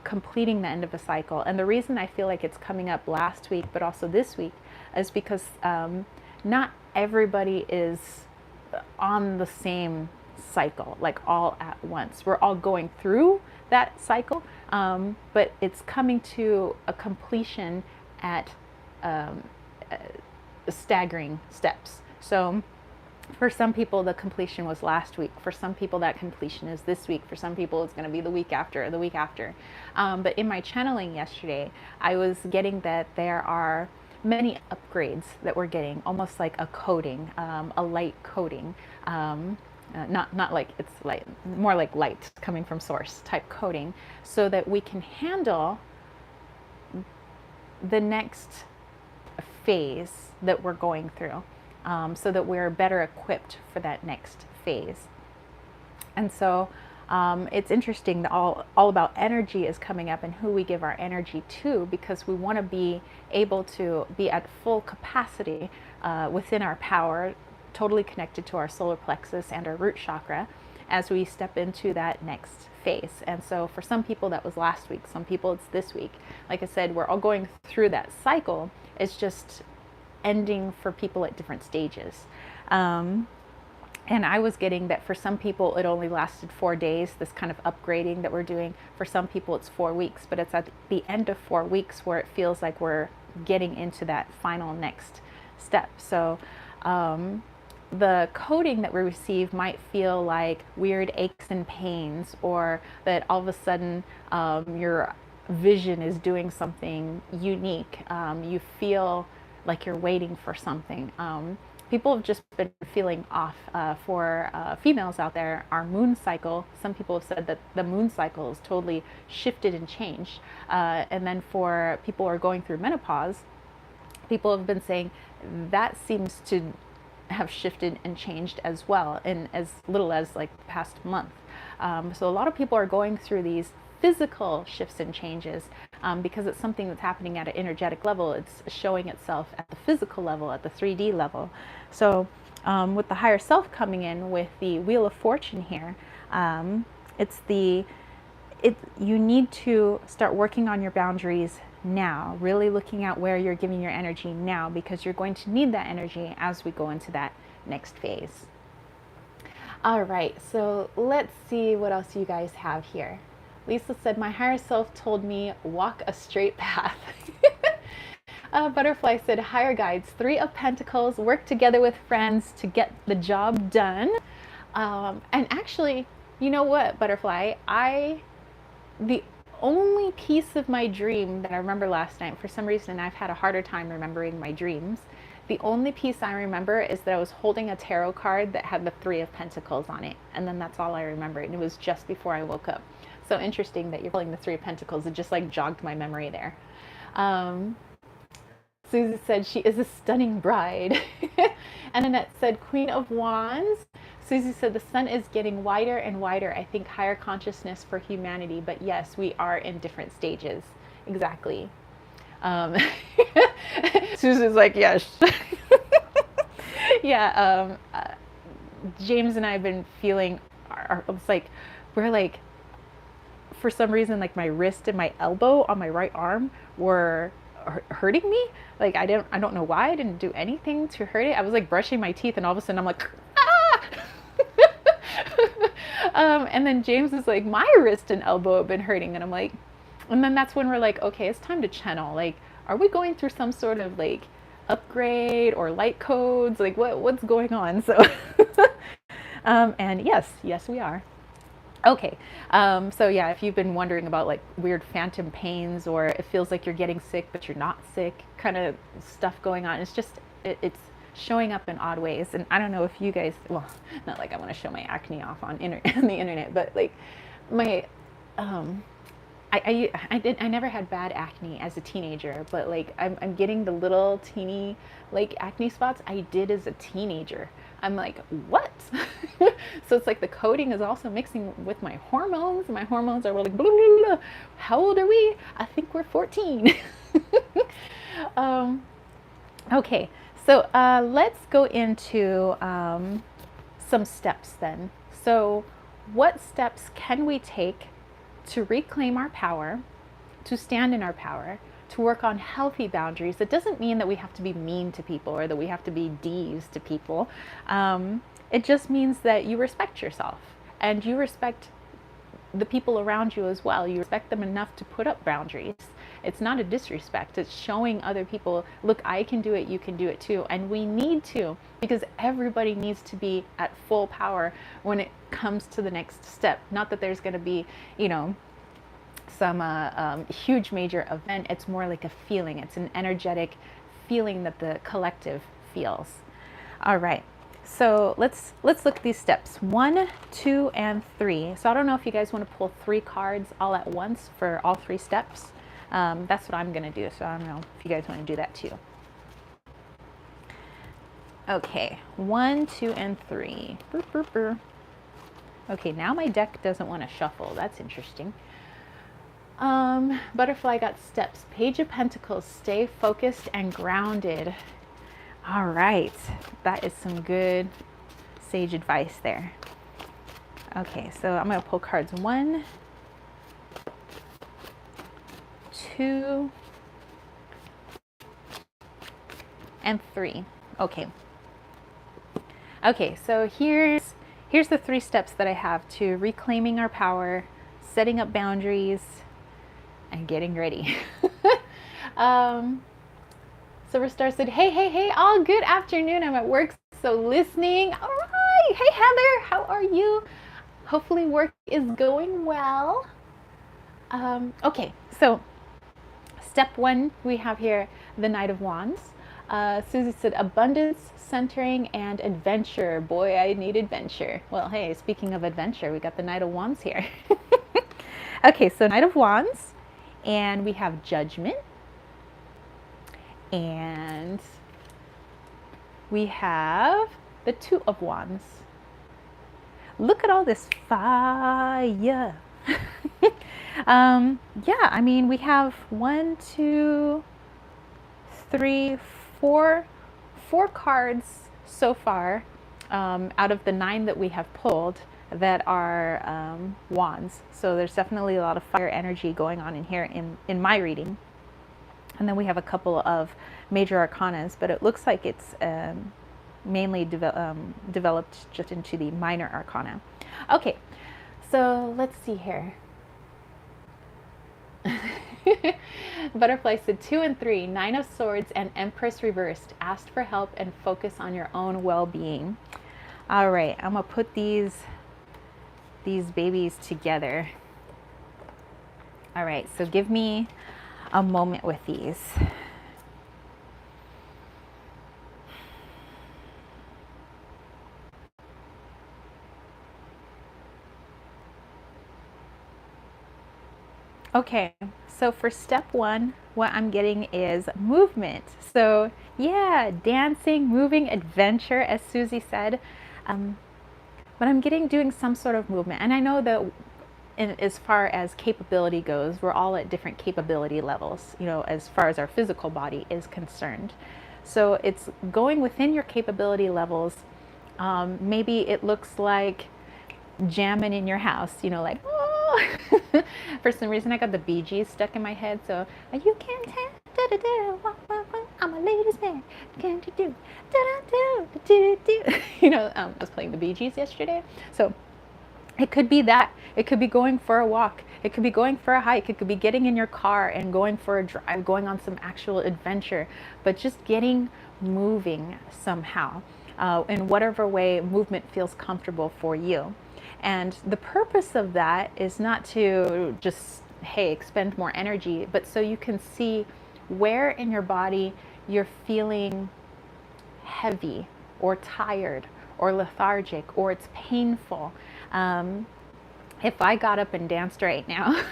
completing the end of a cycle. And the reason I feel like it's coming up last week, but also this week, is because not everybody is on the same cycle, like all at once. We're all going through that cycle, but it's coming to a completion at staggering steps. So for some people, the completion was last week. For some people, that completion is this week. For some people, it's going to be the week after or the week after. But in my channeling yesterday, I was getting that there are many upgrades that we're getting, almost like a coating, a light coating. Not like it's light, more like light coming from source type coating, so that we can handle the next phase that we're going through, so that we're better equipped for that next phase. And so it's interesting that all about energy is coming up and who we give our energy to, because we want to be able to be at full capacity within our power, totally connected to our solar plexus and our root chakra as we step into that next phase. And so for some people that was last week, some people it's this week. Like I said, we're all going through that cycle. It's just ending for people at different stages. And I was getting that for some people it only lasted 4 days, this kind of upgrading that we're doing. For some people it's 4 weeks, but it's at the end of 4 weeks where it feels like we're getting into that final next step. So the coding that we receive might feel like weird aches and pains, or that all of a sudden your vision is doing something unique. You feel like you're waiting for something. People have just been feeling off. For females out there, our moon cycle, some people have said that the moon cycle is totally shifted and changed. And then for people who are going through menopause, people have been saying that seems to have shifted and changed as well in as little as like the past month. So a lot of people are going through these physical shifts and changes because it's something that's happening at an energetic level. It's showing itself at the physical level, at the 3D level. So with the higher self coming in with the Wheel of Fortune here, you need to start working on your boundaries now, really looking at where you're giving your energy now, because you're going to need that energy as we go into that next phase. All right, so let's see what else you guys have here. Lisa said, my higher self told me walk a straight path. Butterfly said, higher guides, 3 of Pentacles, work together with friends to get the job done. And actually, you know what, Butterfly, the only piece of my dream that I remember last night, for some reason I've had a harder time remembering my dreams. The only piece I remember is that I was holding a tarot card that had the 3 of Pentacles on it. And then that's all I remember. And it was just before I woke up. So interesting that you're pulling the 3 of Pentacles. It just like jogged my memory there. Susie said she is a stunning bride. And Annette said Queen of Wands. Susie said the sun is getting wider and wider. I think higher consciousness for humanity. But yes, we are in different stages. Exactly. Susie's like, yes. Yeah. James and I have been feeling, it's like, we're like for some reason, like my wrist and my elbow on my right arm were hurting me. Like I don't know why. I didn't do anything to hurt it. I was like brushing my teeth, and all of a sudden I'm like, ah! And then James is like, my wrist and elbow have been hurting, and I'm like, and then that's when we're like, okay, it's time to channel. Like, are we going through some sort of like upgrade or light codes? Like, what's going on? So, and yes, we are. Okay, so yeah, if you've been wondering about like weird phantom pains, or it feels like you're getting sick but you're not sick, kind of stuff going on, it's just it's showing up in odd ways. And I don't know if you guys, well, not like I want to show my acne off on on the internet, but like my I never had bad acne as a teenager, but like I'm getting the little teeny like acne spots I did as a teenager. I'm like, what? So it's like the coding is also mixing with my hormones. My hormones are like, blah, blah, blah. How old are we? I think we're 14. Okay, so let's go into some steps then. So what steps can we take to reclaim our power, to stand in our power, to work on healthy boundaries? It doesn't mean that we have to be mean to people or that we have to be D's to people. It just means that you respect yourself and you respect the people around you as well. You respect them enough to put up boundaries. It's not a disrespect. It's showing other people, look, I can do it, you can do it too. And we need to, because everybody needs to be at full power when it comes to the next step. Not that there's going to be, you know, some huge major event. It's more like a feeling. It's an energetic feeling that the collective feels. All right. So let's look at these steps 1, 2, and 3. So I don't know if you guys want to pull 3 cards all at once for all 3 steps. That's what I'm going to do. So I don't know if you guys want to do that too. Okay, 1, 2, and 3. Burr, burr, burr. Okay, now my deck doesn't want to shuffle. That's interesting. Butterfly got steps. Page of Pentacles, stay focused and grounded. All right, that is some good sage advice there. Okay, so I'm going to pull cards 1, 2, and 3. Okay. Okay, so here's the 3 steps that I have to reclaiming our power, setting up boundaries, and getting ready. Silver Star said, hey, all good afternoon. I'm at work, so listening. All right. Hey, Heather, how are you? Hopefully work is going well. Okay, so step 1, we have here the Knight of Wands. Susie said, abundance, centering, and adventure. Boy, I need adventure. Well, hey, speaking of adventure, we got the Knight of Wands here. Okay, so Knight of Wands, and we have Judgment. And we have the 2 of Wands. Look at all this fire. Yeah, I mean, we have 1, 2, 3, 4 cards so far out of the 9 that we have pulled that are wands. So there's definitely a lot of fire energy going on in here in my reading. And then we have a couple of major arcanas, but it looks like it's mainly developed just into the minor arcana. Okay, so let's see here. Butterfly said 2 and 3, 9 of Swords and Empress reversed. Asked for help and focus on your own well-being. All right, I'm gonna put these babies together. All right, so give me a moment with these. Okay, so for step 1, what I'm getting is movement. So yeah, dancing, moving, adventure, as Susie said. But I'm getting doing some sort of movement. And I know that as far as capability goes, we're all at different capability levels, you know, as far as our physical body is concerned. So it's going within your capability levels. Maybe it looks like jamming in your house, you know, like, oh, For some reason, I got the Bee Gees stuck in my head. So you can't tell. I'm a ladies' man. Can't you do? I was playing the Bee Gees yesterday. So it could be that. It could be going for a walk. It could be going for a hike. It could be getting in your car and going for a drive, going on some actual adventure, but just getting moving somehow, in whatever way movement feels comfortable for you. And the purpose of that is not to just, hey, expend more energy, but so you can see where in your body you're feeling heavy or tired or lethargic or it's painful. If I got up and danced right now,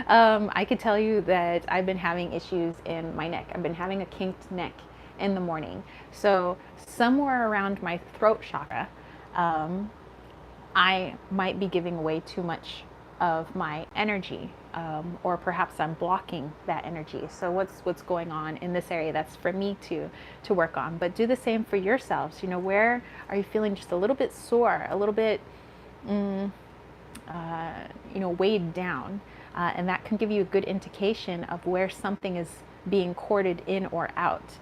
I could tell you that I've been having issues in my neck. I've been having a kinked neck in the morning. So somewhere around my throat chakra, I might be giving away too much of my energy, or perhaps I'm blocking that energy. So what's going on in this area? That's for me to work on. But do the same for yourselves. Where are you feeling just a little bit sore, a little bit weighed down, and that can give you a good indication of where something is being corded in or out,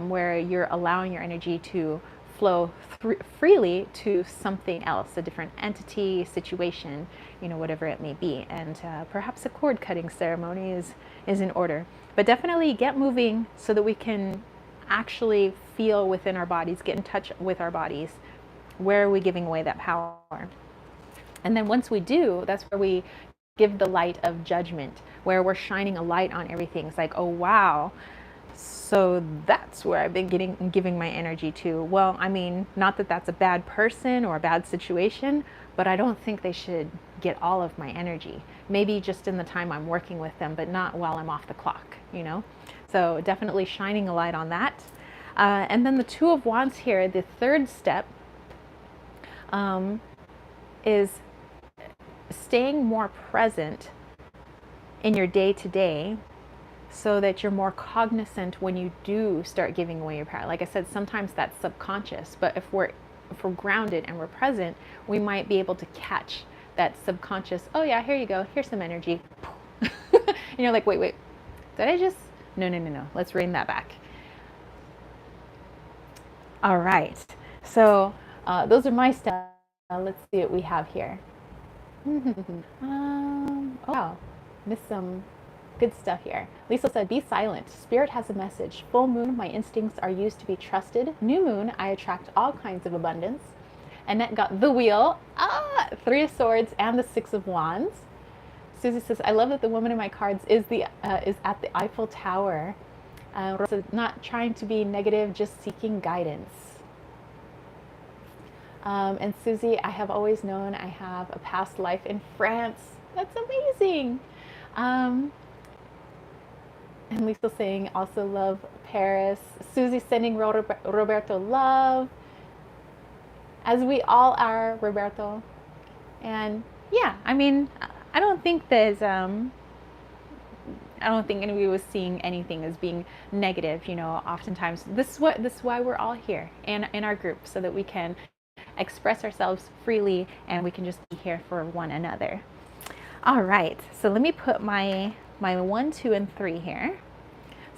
where you're allowing your energy to flow freely to something else, a different entity, situation, whatever it may be. And perhaps a cord cutting ceremony is in order. But definitely get moving so that we can actually feel within our bodies, get in touch with our bodies. Where are we giving away that power? And then once we do, that's where we give the light of judgment, where we're shining a light on everything. It's like, oh, wow. So that's where I've been giving my energy to. Well, I mean, not that that's a bad person or a bad situation, but I don't think they should get all of my energy. Maybe just in the time I'm working with them, but not while I'm off the clock, So definitely shining a light on that. And then the Two of Wands here, the third step, is staying more present in your day-to-day, so that you're more cognizant when you do start giving away your power. Like I said, sometimes that's subconscious, but if we're grounded and we're present, we might be able to catch that subconscious, oh yeah, here you go, here's some energy. And you're like, wait, did I just, no, let's rein that back. All right, so those are my steps. Let's see what we have here. Wow, missed some good stuff here. Lisa said, be silent. Spirit has a message. Full moon, my instincts are used to be trusted. New moon, I attract all kinds of abundance. Annette got the wheel, Three of Swords, and the Six of Wands. Susie says, I love that the woman in my cards is at the Eiffel Tower. Rosa, not trying to be negative, just seeking guidance. And Susie, I have always known I have a past life in France. That's amazing. And Lisa saying, also love Paris. Susie sending Roberto love. As we all are, Roberto. And yeah, I mean, I don't think anybody was seeing anything as being negative. Oftentimes this is why we're all here in our group, so that we can express ourselves freely and we can just be here for one another. All right, so let me put my 1, 2, and 3 here.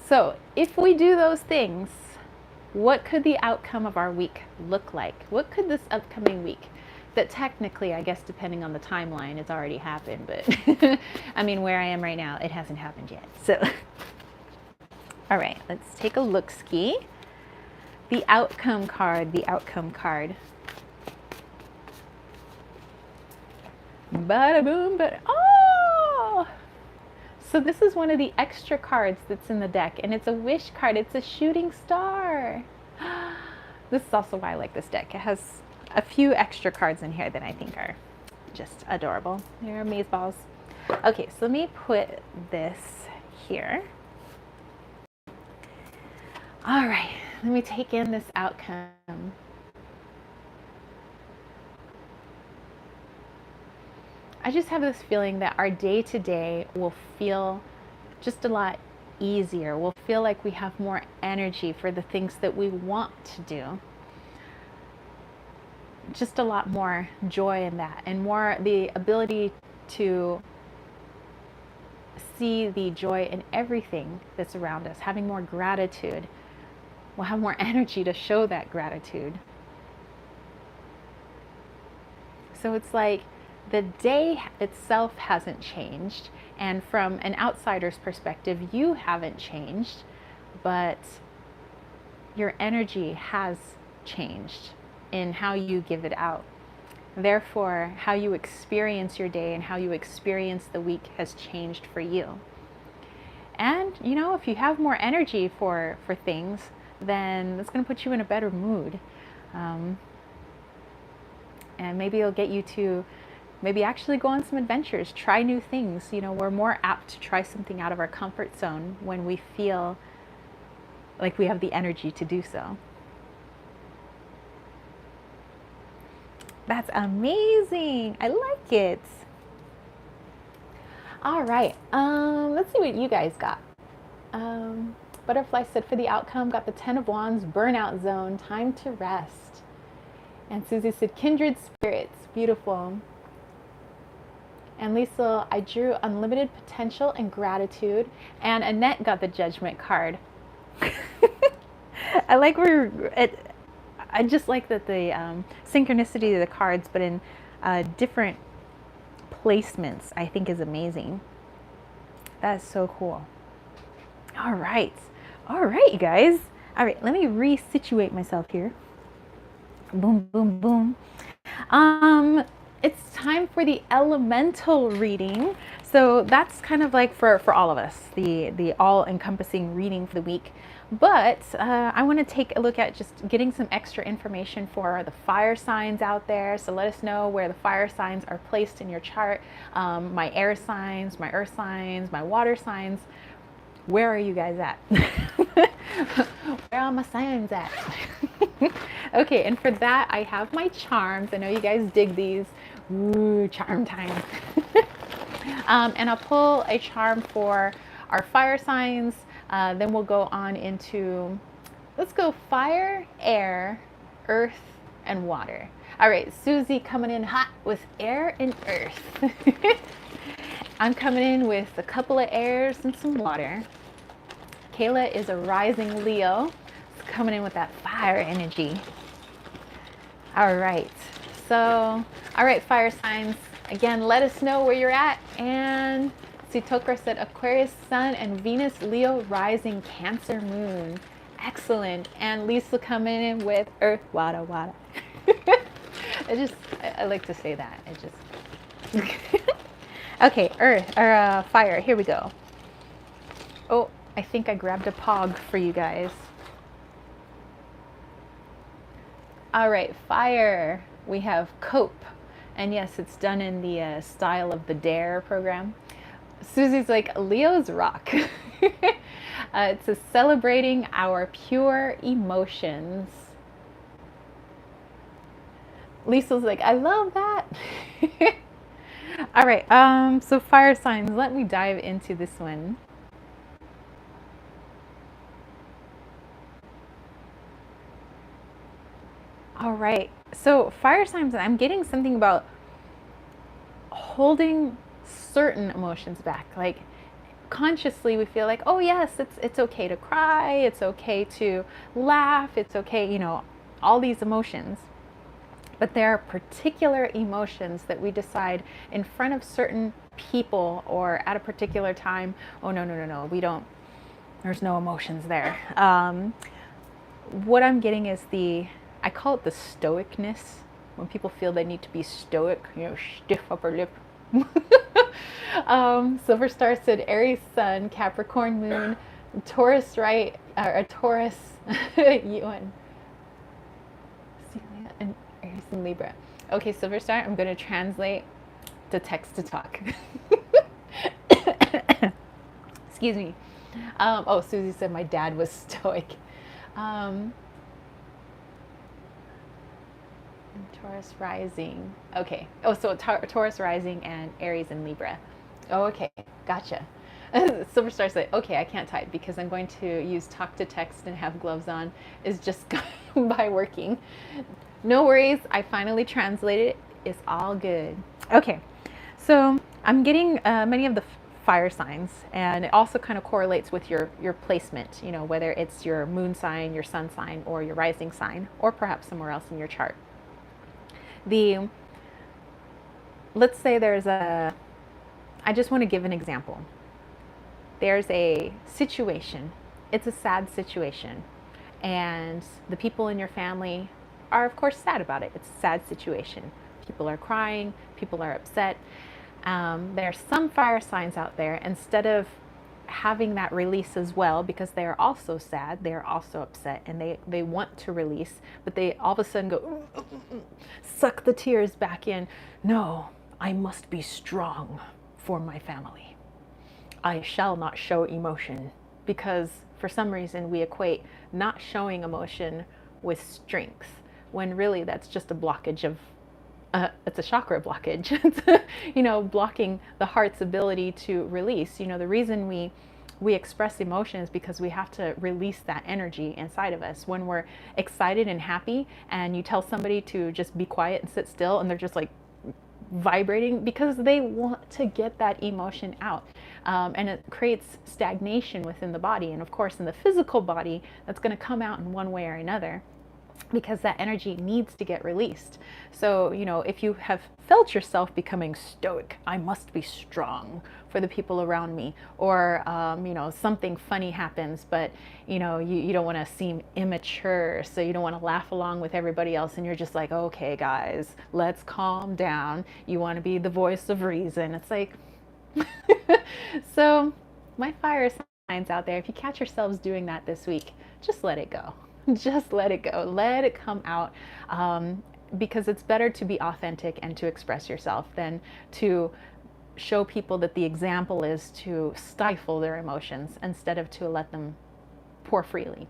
So if we do those things, what could the outcome of our week look like? What could this upcoming week, that technically, I guess, depending on the timeline, it's already happened, but I mean, where I am right now, it hasn't happened yet. So, all right, let's take a look-ski. The outcome card, Bada boom, oh! So this is one of the extra cards that's in the deck, and it's a wish card. It's a shooting star. This is also why I like this deck. It has a few extra cards in here that I think are just adorable. They're amazeballs. Okay, so let me put this here. All right, let me take in this outcome. I just have this feeling that our day-to-day will feel just a lot easier. We'll feel like we have more energy for the things that we want to do. Just a lot more joy in that, and more the ability to see the joy in everything that's around us, having more gratitude. We'll have more energy to show that gratitude. So it's like the day itself hasn't changed, and from an outsider's perspective, you haven't changed, but your energy has changed in how you give it out. Therefore, how you experience your day and how you experience the week has changed for you. And, you know, if you have more energy for things, then it's going to put you in a better mood. And maybe it'll get you to maybe actually go on some adventures, try new things. You know, we're more apt to try something out of our comfort zone when we feel like we have the energy to do so. That's amazing. I like it. All right. Let's see what you guys got. Butterfly said for the outcome, got the 10 of Wands, burnout zone, time to rest. And Susie said kindred spirits, beautiful. And Lisa, I drew unlimited potential and gratitude. And Annette got the judgment card. I like I just like that the synchronicity of the cards, but in different placements, I think is amazing. That's so cool. All right, you guys. All right, let me resituate myself here. Boom, boom, boom. It's time for the elemental reading. So that's kind of like for all of us, the all-encompassing reading for the week. But I want to take a look at just getting some extra information for the fire signs out there. So let us know where the fire signs are placed in your chart. My air signs, my earth signs, my water signs. Where are you guys at? Where are my signs at? Okay, and for that, I have my charms. I know you guys dig these. Ooh, charm time. And I'll pull a charm for our fire signs. Then we'll go on into, let's go fire, air, earth, and water. All right, Susie coming in hot with air and earth. I'm coming in with a couple of airs and some water. Kayla is a rising Leo. It's coming in with that fire energy. All right, so, all right, fire signs. Again, let us know where you're at. And Sitokra said Aquarius, Sun, and Venus, Leo, rising, Cancer, Moon. Excellent. And Lisa coming in with Earth, Water, Water. I like to say that. Okay, Earth, or fire, here we go. Oh, I think I grabbed a pog for you guys. All right, fire, we have cope. And yes, it's done in the style of the DARE program. Susie's like, Leo's rock. It's a celebrating our pure emotions. Lisa's like, I love that. All right, so fire signs, let me dive into this one. All right, so fire signs, I'm getting something about holding certain emotions back. Like consciously we feel like, oh yes, it's okay to cry, it's okay to laugh, it's okay, you know, all these emotions. But there are particular emotions that we decide in front of certain people or at a particular time, oh no, we don't, there's no emotions there. What I'm getting is I call it the stoicness, when people feel they need to be stoic, you know, stiff upper lip. Silver Star said Aries Sun, Capricorn Moon, Taurus right, or Taurus Yuan, and Aries and Libra. Okay, Silver Star, I'm going to translate the text to talk. Excuse me. Oh, Susie said my dad was stoic. Taurus rising. Okay. Oh, so Taurus rising and Aries and Libra. Oh, okay. Gotcha. Silver Star said, okay, I can't type because I'm going to use talk to text and have gloves on. Is just by working. No worries. I finally translated it. It's all good. Okay. So I'm getting many of the fire signs, and it also kind of correlates with your placement, you know, whether it's your moon sign, your sun sign, or your rising sign, or perhaps somewhere else in your chart. The Let's say there's a, I just want to give an example. There's a situation, it's a sad situation, and the people in your family are, of course, sad about it. It's a sad situation. People are crying, people are upset. There are some fire signs out there, instead of having that release as well, because they are also sad, they are also upset, and they want to release, but they all of a sudden go, suck the tears back in. No, I must be strong for my family. I shall not show emotion, because for some reason we equate not showing emotion with strength, when really that's just a blockage of it's a chakra blockage. It's, you know, blocking the heart's ability to release. You know, the reason we express emotion is because we have to release that energy inside of us. When we're excited and happy, and you tell somebody to just be quiet and sit still, and they're just like vibrating because they want to get that emotion out. And it creates stagnation within the body. And of course, in the physical body, that's going to come out in one way or another, because that energy needs to get released. So, you know, if you have felt yourself becoming stoic, I must be strong for the people around me, or, you know, something funny happens, but, you know, you don't want to seem immature, so you don't want to laugh along with everybody else, and you're just like, okay, guys, let's calm down. You want to be the voice of reason. It's like, so my fire signs out there, if you catch yourselves doing that this week, just let it go. Just let it go. Let it come out. Because it's better to be authentic and to express yourself than to show people that the example is to stifle their emotions instead of to let them pour freely.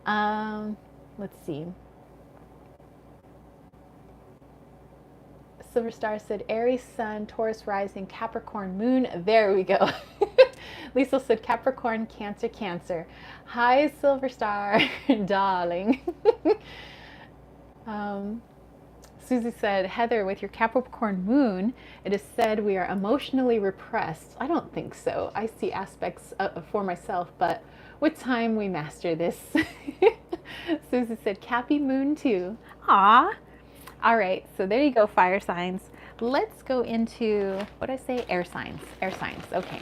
Let's see. Silver Star said Aries Sun, Taurus Rising, Capricorn Moon. There we go. Lisa said Capricorn, Cancer, Cancer. Hi, Silver Star, darling. Susie said, Heather, with your Capricorn Moon, it is said we are emotionally repressed. I don't think so. I see aspects for myself, but with time we master this. Susie said, Cappy Moon too. Aw. All right, so there you go, fire signs. Let's go into, what did I say? Air signs. Air signs, okay.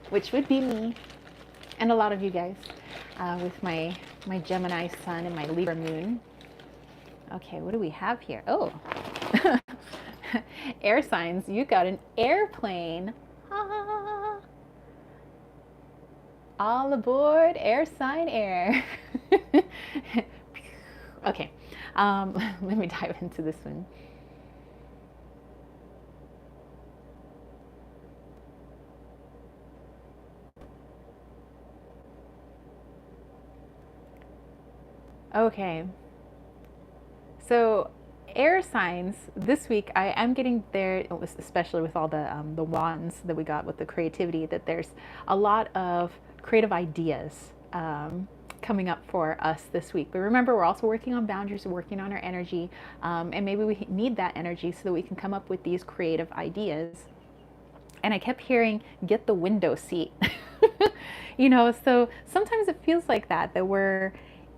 Which would be me and a lot of you guys, with my Gemini sun and my Libra moon. Okay, what do we have here? Oh, air signs. You got an airplane. Ah. All aboard air sign air. Okay, let me dive into this one. Okay, so air signs this week, I am getting there, especially with all the wands that we got with the creativity, that there's a lot of creative ideas coming up for us this week. But remember, we're also working on boundaries, working on our energy, and maybe we need that energy so that we can come up with these creative ideas. And I kept hearing, get the window seat. You know, so sometimes it feels like that we're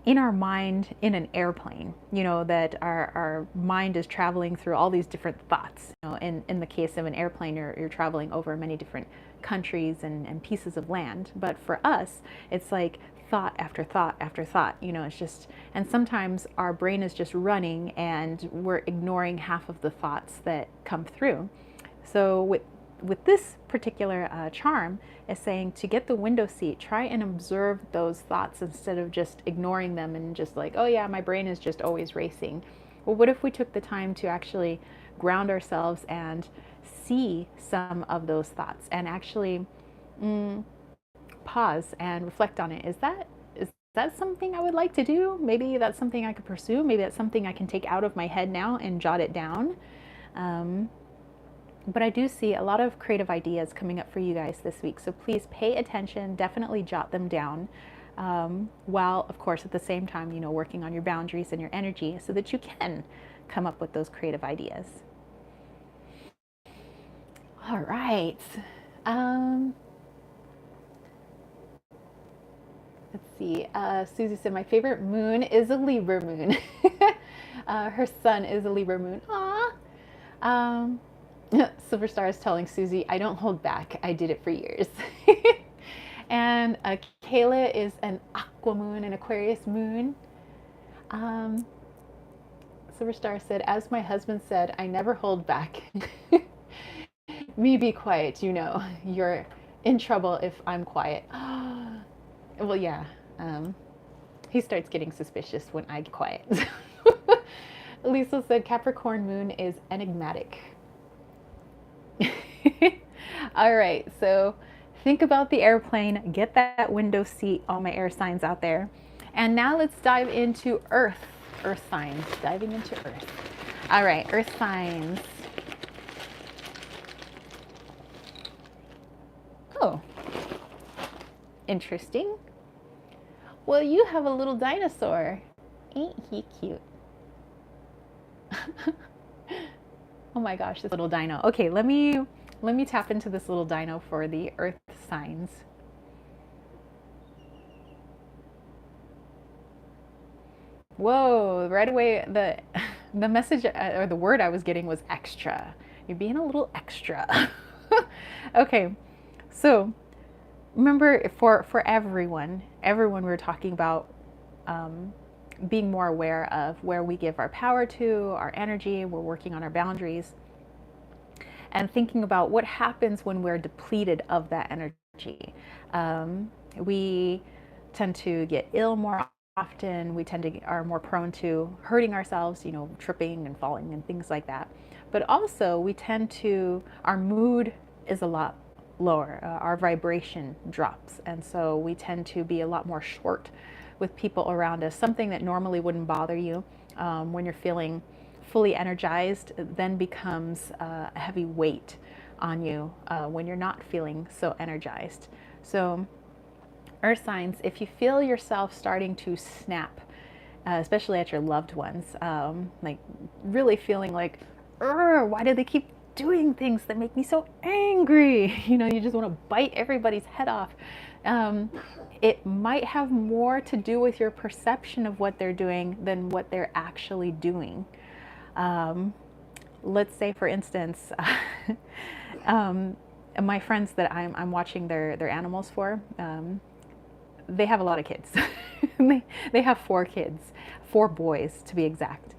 in our mind in an airplane, you know, that our mind is traveling through all these different thoughts. You know, in the case of an airplane, you're traveling over many different countries and pieces of land. But for us, it's like thought after thought after thought. You know, it's just, and sometimes our brain is just running and we're ignoring half of the thoughts that come through. So with this particular charm is saying to get the window seat, try and observe those thoughts instead of just ignoring them and just like, oh yeah, my brain is just always racing. Well, what if we took the time to actually ground ourselves and see some of those thoughts and actually pause and reflect on it? Is that something I would like to do? Maybe that's something I could pursue. Maybe that's something I can take out of my head now and jot it down. But I do see a lot of creative ideas coming up for you guys this week. So please pay attention, definitely jot them down, while, of course, at the same time, you know, working on your boundaries and your energy so that you can come up with those creative ideas. All right. Um, let's see. Susie said, my favorite moon is a Libra moon. Her sun is a Libra moon. Aww. Um, Silverstar is telling Susie, I don't hold back. I did it for years. And Kayla is an aqua moon, an Aquarius moon. Um, Silverstar said, as my husband said, I never hold back. Me be quiet, you know. You're in trouble if I'm quiet. Well, yeah. He starts getting suspicious when I get quiet. Lisa said Capricorn moon is enigmatic. All right, so think about the airplane, get that window seat, all my air signs out there. And now let's dive into Earth signs, diving into Earth. All right, Earth signs. Oh, interesting. Well, you have a little dinosaur. Ain't he cute? Oh my gosh, this little dino. Okay, let me tap into this little dino for the Earth signs. Whoa, right away the message or the word I was getting was extra. You're being a little extra. Okay, so remember for everyone we're talking about being more aware of where we give our power to, our energy, we're working on our boundaries, and thinking about what happens when we're depleted of that energy. We tend to get ill more often, we are more prone to hurting ourselves, you know, tripping and falling and things like that. But also we tend to, our mood is a lot lower, our vibration drops, and so we tend to be a lot more short with people around us. Something that normally wouldn't bother you when you're feeling fully energized then becomes a heavy weight on you when you're not feeling so energized. So Earth signs, if you feel yourself starting to snap, especially at your loved ones, like really feeling like, why do they keep doing things that make me so angry? You know, you just want to bite everybody's head off. It might have more to do with your perception of what they're doing than what they're actually doing. Let's say, for instance, my friends that I'm watching their animals for, they have a lot of kids. They have 4 kids, 4 boys to be exact.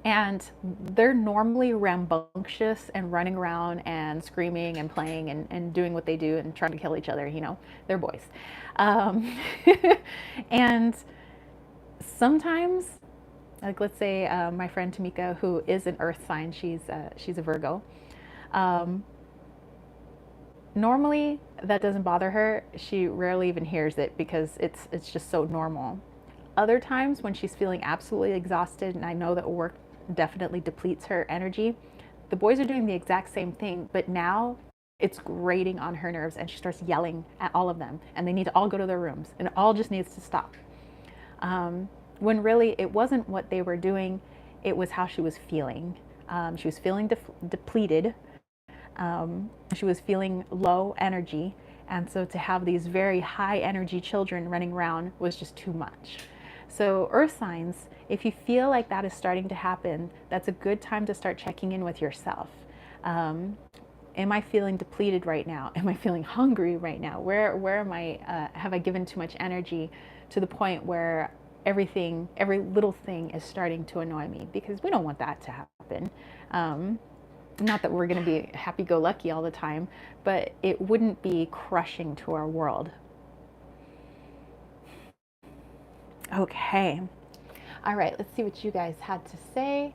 And they're normally rambunctious and running around and screaming and playing and doing what they do and trying to kill each other, you know, they're boys. And sometimes, like let's say my friend Tamika, who is an Earth sign, she's a Virgo. Normally that doesn't bother her. She rarely even hears it because it's just so normal. Other times when she's feeling absolutely exhausted, and I know that work definitely depletes her energy, the boys are doing the exact same thing, but now it's grating on her nerves and she starts yelling at all of them and they need to all go to their rooms and it all just needs to stop. When really it wasn't what they were doing, it was how she was feeling. She was feeling depleted. She was feeling low energy, and so to have these very high energy children running around was just too much. So Earth signs, if you feel like that is starting to happen, that's a good time to start checking in with yourself. Am I feeling depleted right now? Am I feeling hungry right now? Where am I? Have I given too much energy to the point where every little thing is starting to annoy me? Because we don't want that to happen. Not that we're going to be happy-go-lucky all the time, but it wouldn't be crushing to our world. Okay. All right, let's see what you guys had to say.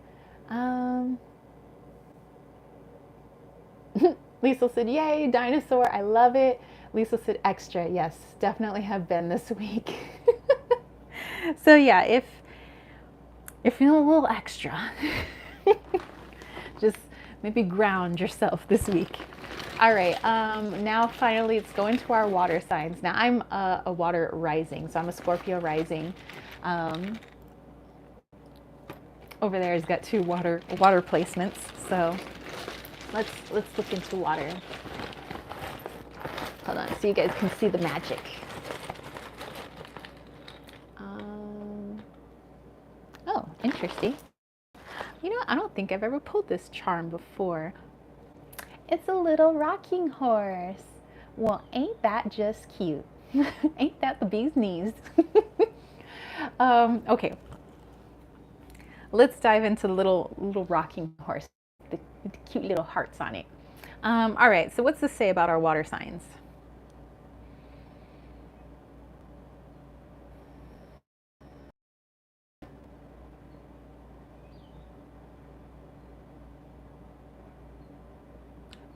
Lisa said, yay, dinosaur, I love it. Lisa said, extra. Yes, definitely have been this week. So yeah, if you're feeling a little extra, just maybe ground yourself this week. All right, now finally let's go into our water signs. Now I'm a water rising, so I'm a Scorpio rising. Over there has got 2 water placements. So Let's look into water. Hold on, so you guys can see the magic. Oh, interesting. You know, I don't think I've ever pulled this charm before. It's a little rocking horse. Well, ain't that just cute? Ain't that the bee's knees? Okay, let's dive into the little rocking horse, the cute little hearts on it. All right, so what's this say about our water signs?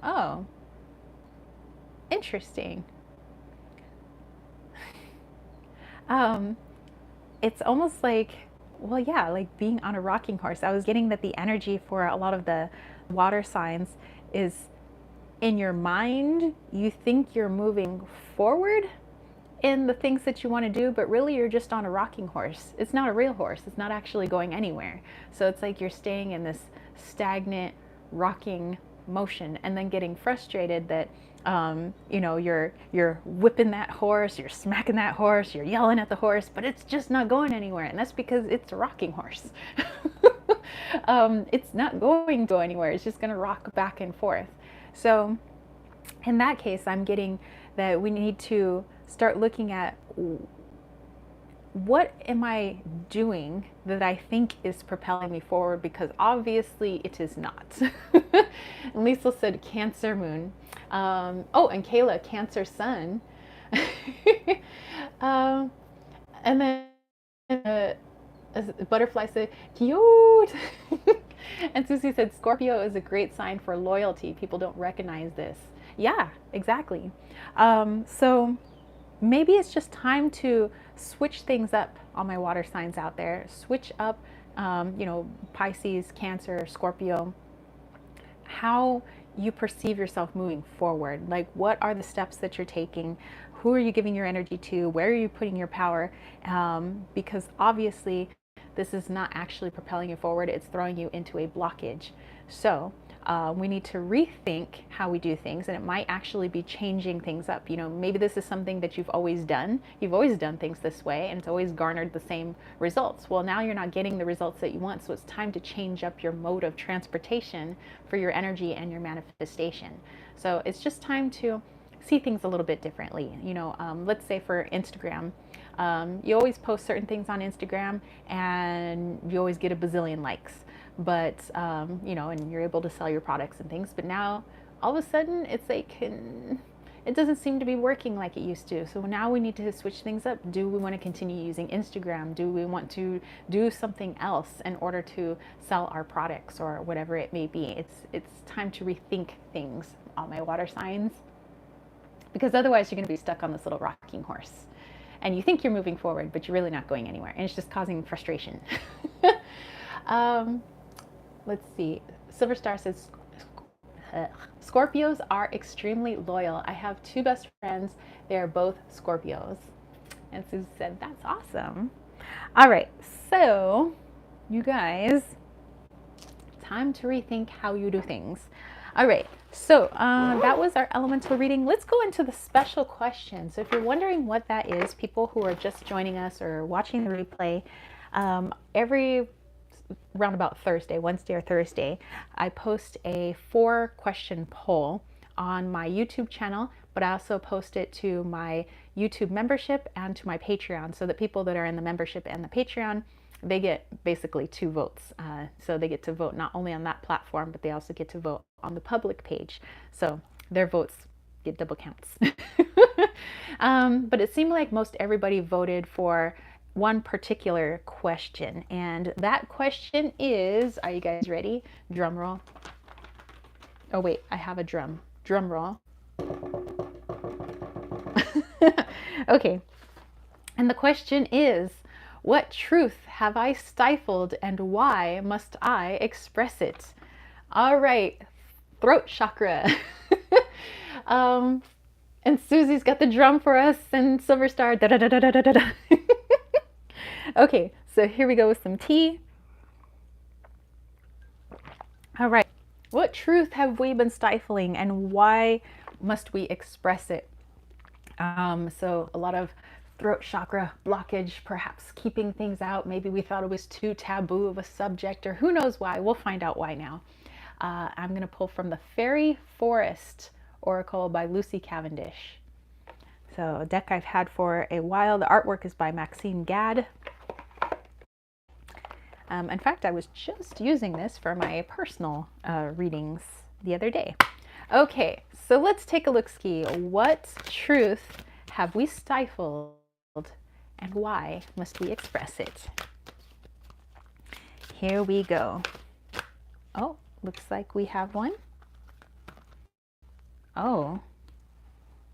Oh, interesting. It's almost like, well, yeah, like being on a rocking horse. I was getting that the energy for a lot of the water signs is in your mind. You think you're moving forward in the things that you want to do, but really you're just on a rocking horse. It's not a real horse. It's not actually going anywhere. So it's like you're staying in this stagnant rocking motion and then getting frustrated that you know, you're whipping that horse, you're smacking that horse, you're yelling at the horse, but it's just not going anywhere. And that's because it's a rocking horse. It's not going to go anywhere. It's just going to rock back and forth. So in that case, I'm getting that we need to start looking at what am I doing that I think is propelling me forward, because obviously it is not. And Lisa said Cancer moon. Oh, and Kayla, Cancer sun. And then Butterfly said, cute. And Susie said, Scorpio is a great sign for loyalty. People don't recognize this. Yeah, exactly. So maybe it's just time to switch things up on my water signs out there. Switch up, you know, Pisces, Cancer, Scorpio, how you perceive yourself moving forward. Like, what are the steps that you're taking? Who are you giving your energy to? Where are you putting your power? Because obviously this is not actually propelling you forward. It's throwing you into a blockage. So we need to rethink how we do things, and it might actually be changing things up. You know, maybe this is something that you've always done. You've always done things this way, and it's always garnered the same results. Well, now you're not getting the results that you want, so it's time to change up your mode of transportation for your energy and your manifestation. So it's just time to see things a little bit differently. You know, let's say for Instagram, you always post certain things on Instagram, and you always get a bazillion likes. But you know, and you're able to sell your products and things, but now all of a sudden it's like it doesn't seem to be working like it used to. So now we need to switch things up. Do we want to continue using Instagram? Do we want to do something else in order to sell our products or whatever it may be? It's time to rethink things on my water signs, because otherwise you're going to be stuck on this little rocking horse, and you think you're moving forward, but you're really not going anywhere, and it's just causing frustration. Let's see. Silver Star says, Scorpios are extremely loyal. I have two best friends. They are both Scorpios. And Susie said, that's awesome. All right. So, you guys, time to rethink how you do things. All right. So, that was our elemental reading. Let's go into the special question. So, if you're wondering what that is, people who are just joining us or watching the replay, every roundabout Thursday, Wednesday or Thursday, I post a 4-question poll on my YouTube channel, but I also post it to my YouTube membership and to my Patreon, so that people that are in the membership and the Patreon, they get basically 2 votes. So they get to vote not only on that platform, but they also get to vote on the public page. So their votes get double counts. But it seemed like most everybody voted for one particular question, and that question is, are you guys ready? Drum roll. Oh wait, I have a drum roll. Okay, and the question is, what truth have I stifled, and why must I express it? All right, throat chakra. And Susie's got the drum for us, and Silver Star, da da da da da da da. Okay, so here we go with some tea. All right, what what truth have we been stifling and why must we express it? So a lot of throat chakra blockage, perhaps keeping things out. Maybe we thought it was too taboo of a subject, or who knows why. We'll find out why now. I'm going to pull from the Fairy Forest Oracle by Lucy Cavendish. So a deck I've had for a while. The artwork is by Maxine Gadd. In fact, I was just using this for my personal readings the other day. Okay, so let's take a look-see. What truth have we stifled and why must we express it? Here we go. Oh, looks like we have one. Oh,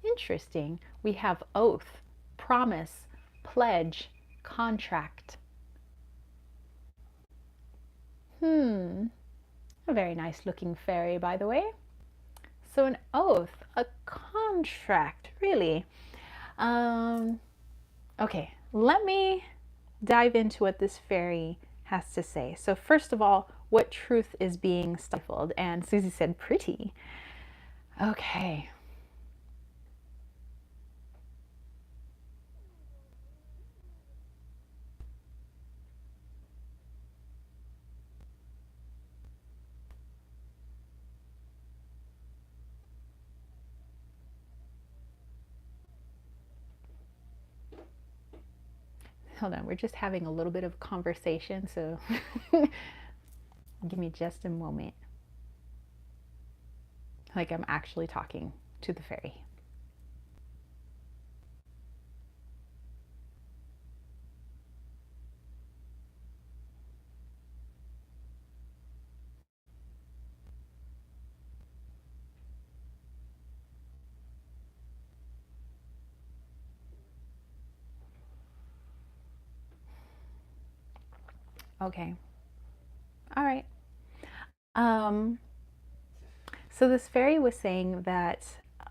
interesting. We have oath, promise, pledge, contract. A very nice looking fairy, by the way. So an oath, a contract, really. Okay, let me dive into what this fairy has to say. So first of all, what truth is being stifled? And Susie said pretty. Okay. Hold on, we're just having a little bit of conversation, so give me just a moment. Like I'm actually talking to the fairy. Okay. All right. So this fairy was saying that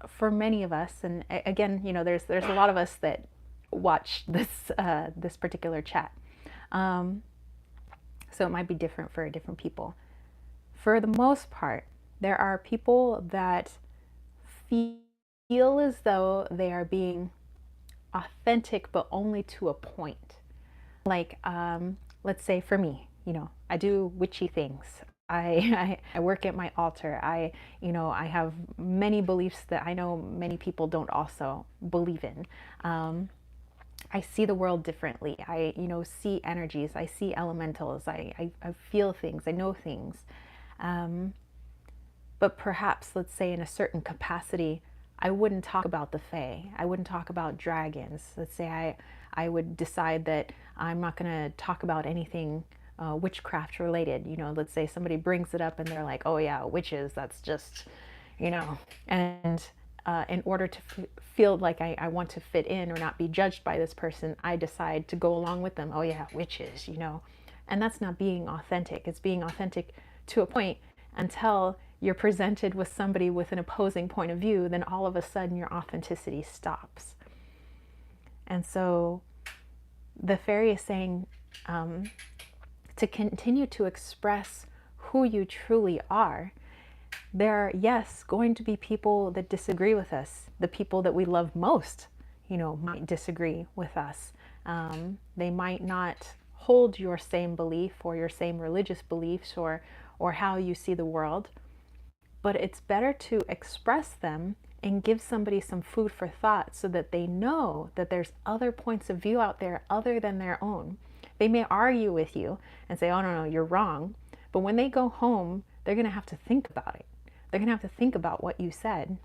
for many of us, and again, you know, there's a lot of us that watch this this particular chat, so it might be different for different people. For the most part, there are people that feel as though they are being authentic, but only to a point. Like, let's say for me, you know, I do witchy things. I work at my altar. I have many beliefs that I know many people don't also believe in. I see the world differently. I, see energies. I see elementals. I feel things. I know things. But perhaps, let's say in a certain capacity, I wouldn't talk about the fae. I wouldn't talk about dragons. Let's say I would decide that I'm not going to talk about anything witchcraft related. Let's say somebody brings it up and they're like, oh yeah, witches, that's just, and in order to feel like I want to fit in or not be judged by this person, I decide to go along with them. Oh yeah, witches, and that's not being authentic. It's being authentic to a point until you're presented with somebody with an opposing point of view, then all of a sudden your authenticity stops. And so the fairy is saying to continue to express who you truly are. There are, yes, going to be people that disagree with us. The people that we love most, might disagree with us. They might not hold your same belief or your same religious beliefs or how you see the world. But it's better to express them and give somebody some food for thought so that they know that there's other points of view out there other than their own. They may argue with you and say, oh, no, you're wrong. But when they go home, they're going to have to think about it. They're going to have to think about what you said.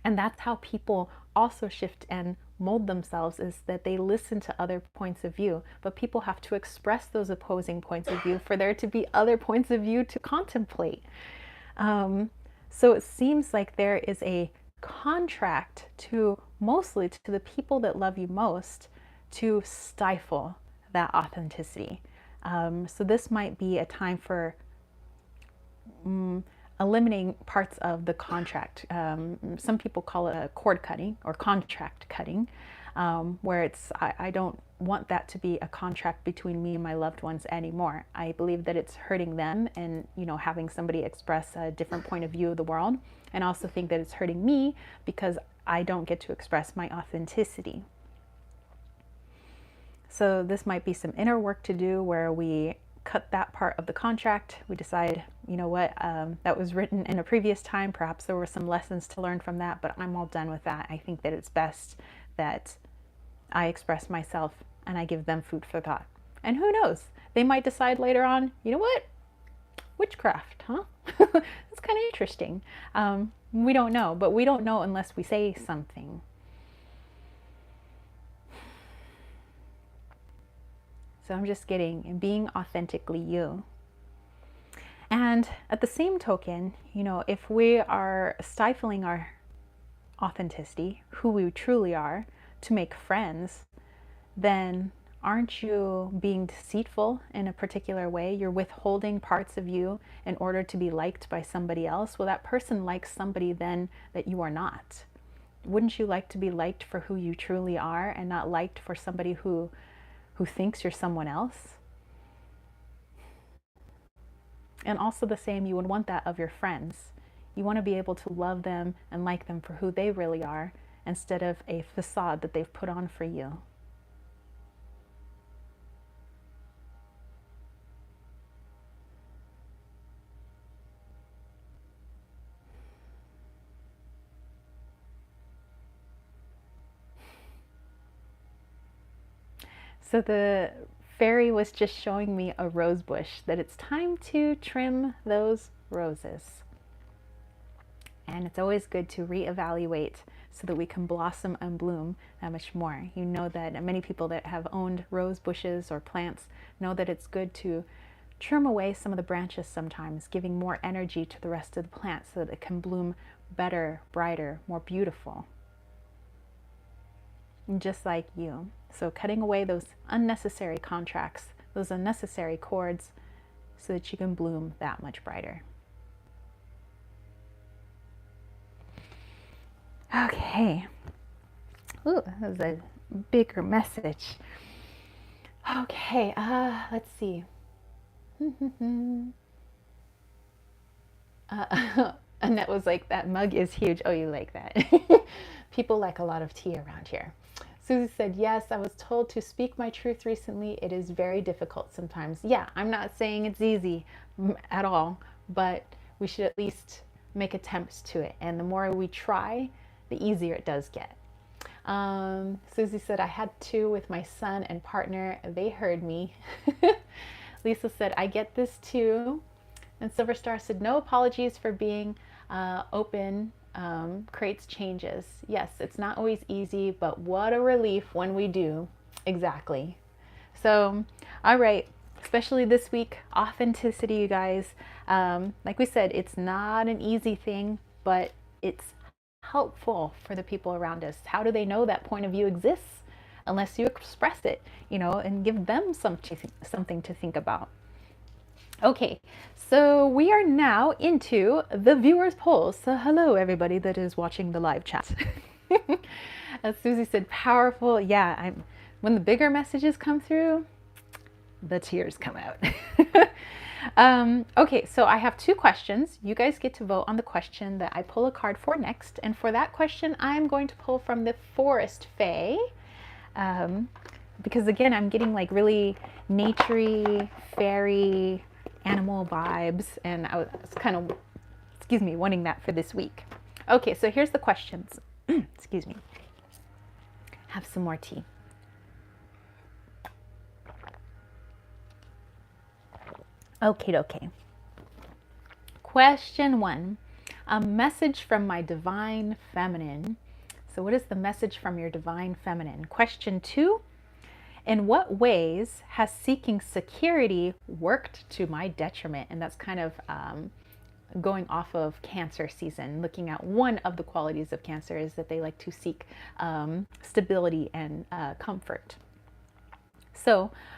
And that's how people also shift and mold themselves, is that they listen to other points of view. But people have to express those opposing points of view for there to be other points of view to contemplate. So it seems like there is a contract to mostly to the people that love you most to stifle that authenticity. So this might be a time for eliminating parts of the contract. Some people call it a cord cutting or contract cutting, where I don't want that to be a contract between me and my loved ones anymore. I believe that it's hurting them, and having somebody express a different point of view of the world, and also think that it's hurting me because I don't get to express my authenticity. So this might be some inner work to do where we cut that part of the contract. We decide, that was written in a previous time. Perhaps there were some lessons to learn from that, but I'm all done with that. I think that it's best that I express myself and I give them food for thought. And who knows? They might decide later on, witchcraft, huh? That's kind of interesting. We don't know, but we don't know unless we say something. So I'm just being authentically you. And at the same token, if we are stifling our authenticity, who we truly are, to make friends, then aren't you being deceitful in a particular way? You're withholding parts of you in order to be liked by somebody else. Well, that person likes somebody then that you are not. Wouldn't you like to be liked for who you truly are and not liked for somebody who thinks you're someone else? And also the same, you would want that of your friends. You want to be able to love them and like them for who they really are instead of a facade that they've put on for you. So the fairy was just showing me a rose bush, that it's time to trim those roses. And it's always good to reevaluate so that we can blossom and bloom that much more. You know that many people that have owned rose bushes or plants know that it's good to trim away some of the branches sometimes, giving more energy to the rest of the plant so that it can bloom better, brighter, more beautiful. And just like you. So cutting away those unnecessary contracts, those unnecessary cords, so that you can bloom that much brighter. Okay. Ooh, that was a bigger message. Okay, let's see. Annette was like, that mug is huge. Oh, you like that? People like a lot of tea around here. Susie said, yes, I was told to speak my truth recently. It is very difficult sometimes. Yeah, I'm not saying it's easy at all, but we should at least make attempts to it. And the more we try, the easier it does get. Susie said, I had to with my son and partner. They heard me. Lisa said, I get this too. And Silver Star said, no apologies for being open. Creates changes. Yes, it's not always easy, but what a relief when we do. Exactly. So, all right, especially this week, authenticity, you guys. Like we said, it's not an easy thing, but it's helpful for the people around us. How do they know that point of view exists? Unless you express it, and give them something to think about. Okay, so we are now into the viewers polls. So hello everybody that is watching the live chat. As Susie said, powerful. Yeah, when the bigger messages come through, the tears come out. Okay, so I have two questions. You guys get to vote on the question that I pull a card for next. And for that question, I'm going to pull from the Forest Fae. Because again, I'm getting like really naturey, fairy, animal vibes, and I was kind of, wanting that for this week. Okay, so here's the questions. Excuse me. Have some more tea. Okay. Question 1. A message from my divine feminine. So what is the message from your divine feminine? Question 2. In what ways has seeking security worked to my detriment? And that's kind of going off of Cancer season, looking at one of the qualities of Cancer is that they like to seek stability and comfort. So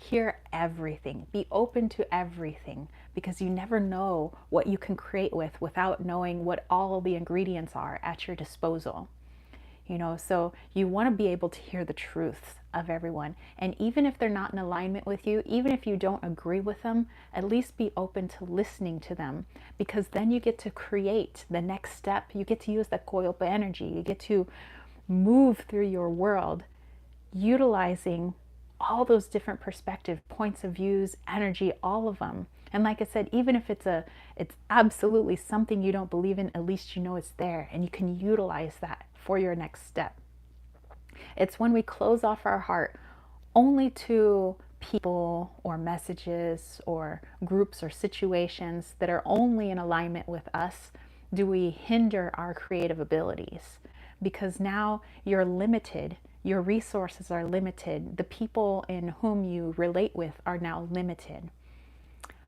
Hear everything. Be open to everything, because you never know what you can create without knowing what all the ingredients are at your disposal. So you want to be able to hear the truths of everyone. And even if they're not in alignment with you, even if you don't agree with them, at least be open to listening to them, because then you get to create the next step. You get to use that Koyopa energy. You get to move through your world utilizing all those different perspective, points of views, energy, all of them. And like I said, even if it's absolutely something you don't believe in, at least you know it's there and you can utilize that for your next step. It's when we close off our heart only to people or messages or groups or situations that are only in alignment with us do we hinder our creative abilities, because now you're limited. Your resources are limited. The people in whom you relate with are now limited.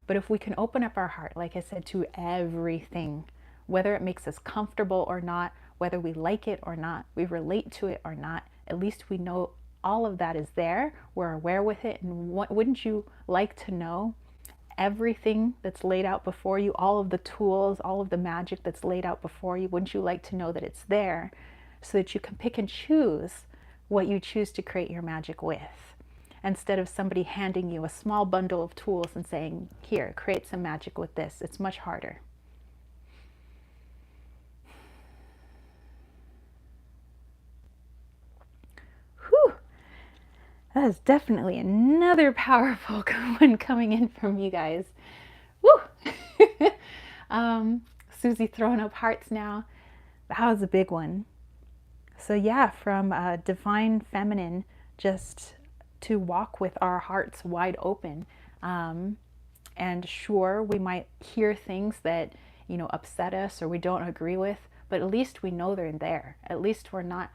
But if we can open up our heart, like I said, to everything, whether it makes us comfortable or not, whether we like it or not, we relate to it or not, at least we know all of that is there. We're aware with it. And wouldn't you like to know everything that's laid out before you, all of the tools, all of the magic that's laid out before you? Wouldn't you like to know that it's there so that you can pick and choose what you choose to create your magic with, instead of somebody handing you a small bundle of tools and saying, here, create some magic with this? It's much harder. Whew. That is definitely another powerful one coming in from you guys. Woo! Susie throwing up hearts now. That was a big one. So yeah, from divine feminine, just to walk with our hearts wide open. And sure, we might hear things that, upset us or we don't agree with, but at least we know they're there. At least we're not,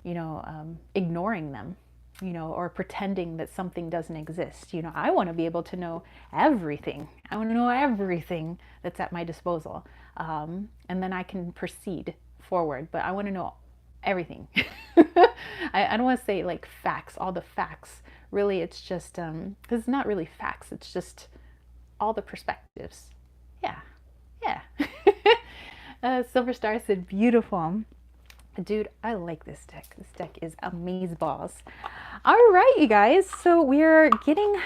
ignoring them, or pretending that something doesn't exist. I want to be able to know everything. I want to know everything that's at my disposal. And then I can proceed forward, but I want to know everything. I don't want to say like facts, all the facts. Really, it's just, because it's not really facts. It's just all the perspectives. Yeah. Silver Star said, beautiful. Dude, I like this deck. This deck is amazeballs. All right, you guys. So we're getting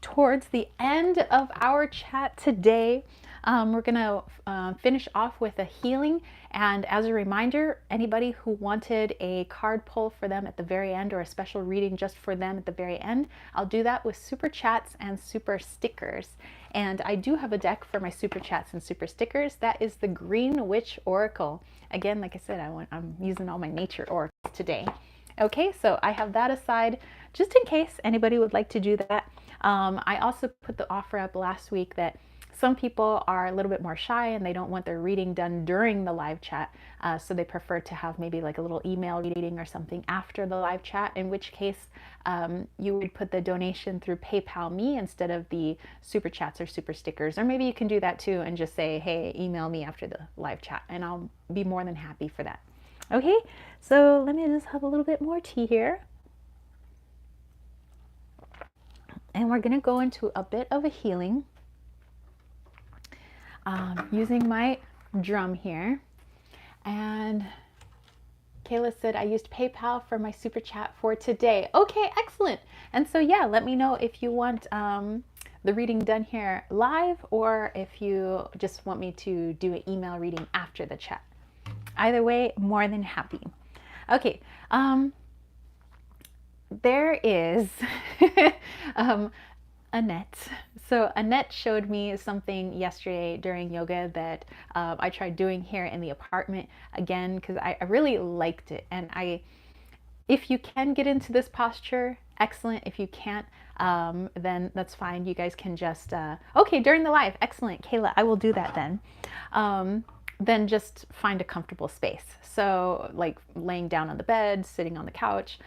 towards the end of our chat today. We're going to finish off with a healing. And as a reminder, anybody who wanted a card pull for them at the very end, or a special reading just for them at the very end, I'll do that with super chats and super stickers. And I do have a deck for my super chats and super stickers. That is the Green Witch Oracle. Again, like I said, I'm using all my nature oracles today. Okay, so I have that aside just in case anybody would like to do that. I also put the offer up last week that some people are a little bit more shy and they don't want their reading done during the live chat, so they prefer to have maybe like a little email reading or something after the live chat, in which case you would put the donation through PayPal me instead of the super chats or super stickers. Or maybe you can do that too and just say, hey, email me after the live chat, and I'll be more than happy for that. Okay, so let me just have a little bit more tea here. And we're going to go into a bit of a healing. Using my drum here. And Kayla said, I used PayPal for my super chat for today. Okay, excellent. And so yeah, let me know if you want the reading done here live, or if you just want me to do an email reading after the chat. Either way, more than happy. Okay, there is Annette. So Annette showed me something yesterday during yoga that I tried doing here in the apartment again, because I really liked it. And if you can get into this posture, excellent. If you can't, then that's fine. You guys can just, okay, during the live, excellent. Kayla, I will do that then. Then just find a comfortable space. So like laying down on the bed, sitting on the couch,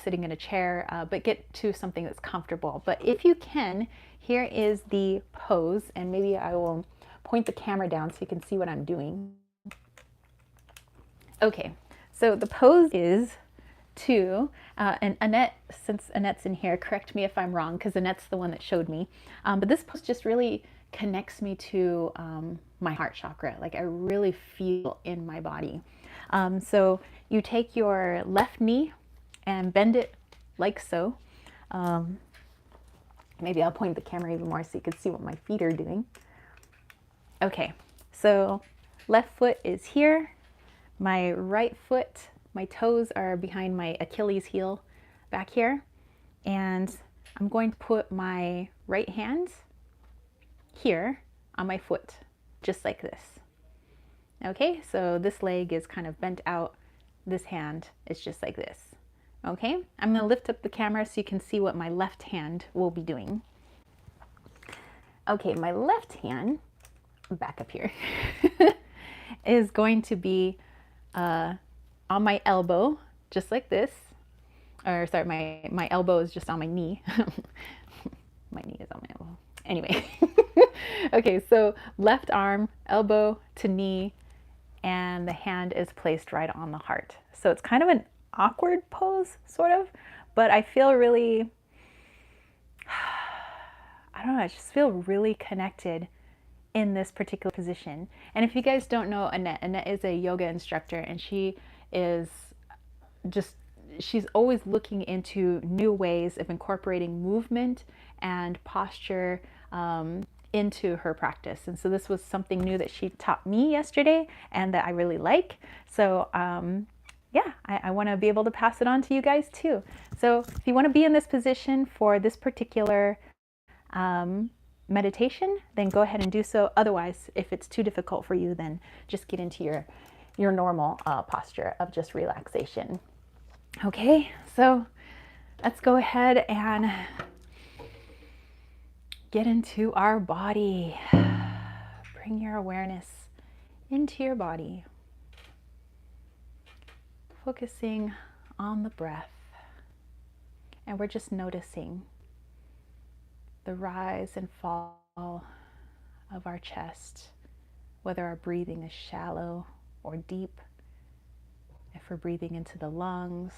sitting in a chair, but get to something that's comfortable. But if you can, here is the pose, and maybe I will point the camera down so you can see what I'm doing. Okay, so the pose is to, and Annette, since Annette's in here, correct me if I'm wrong, because Annette's the one that showed me. But this post just really connects me to my heart chakra. Like I really feel in my body. So you take your left knee and bend it like so. Maybe I'll point the camera even more so you can see what my feet are doing. Okay, so left foot is here. My right foot, my toes are behind my Achilles heel back here. And I'm going to put my right hand here on my foot, just like this. Okay, so this leg is kind of bent out. This hand is just like this. Okay, I'm going to lift up the camera so you can see what my left hand will be doing. Okay, my left hand, back up here, is going to be on my elbow, just like this. Or sorry, my elbow is just on my knee. My knee is on my elbow. Anyway, okay, so left arm, elbow to knee, and the hand is placed right on the heart. So it's kind of an awkward pose, sort of, but I feel really, I don't know, I just feel really connected in this particular position. And if you guys don't know Annette, Annette is a yoga instructor, and she is just, she's always looking into new ways of incorporating movement and posture into her practice. And so this was something new that she taught me yesterday and that I really like. So yeah, I want to be able to pass it on to you guys too. So if you want to be in this position for this particular meditation, then go ahead and do so. Otherwise, if it's too difficult for you, then just get into your normal posture of just relaxation. Okay, so let's go ahead and get into our body. Bring your awareness into your body, focusing on the breath. And we're just noticing the rise and fall of our chest, whether our breathing is shallow or deep. If we're breathing into the lungs,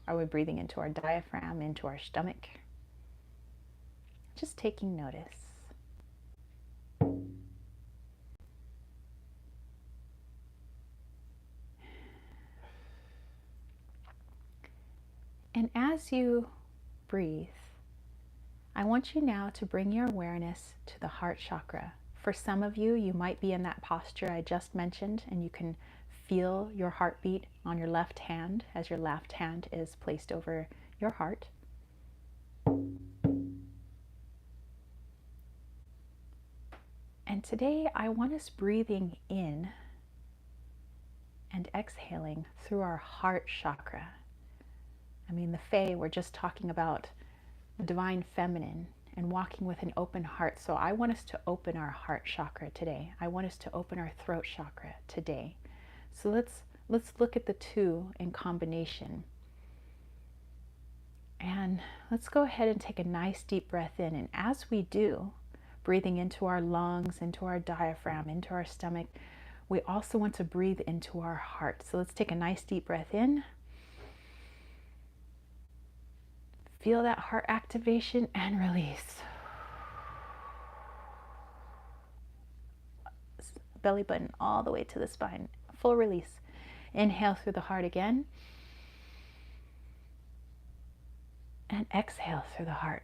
are we breathing into our diaphragm, into our stomach? Just taking notice. And as you breathe, I want you now to bring your awareness to the heart chakra. For some of you, you might be in that posture I just mentioned, and you can feel your heartbeat on your left hand as your left hand is placed over your heart. And today I want us breathing in and exhaling through our heart chakra. I mean, the Fae, we're just talking about the divine feminine and walking with an open heart. So I want us to open our heart chakra today. I want us to open our throat chakra today. So let's look at the two in combination. And let's go ahead and take a nice deep breath in. And as we do, breathing into our lungs, into our diaphragm, into our stomach, we also want to breathe into our heart. So let's take a nice deep breath in. Feel that heart activation and release. Belly button all the way to the spine. Full release. Inhale through the heart again. And exhale through the heart.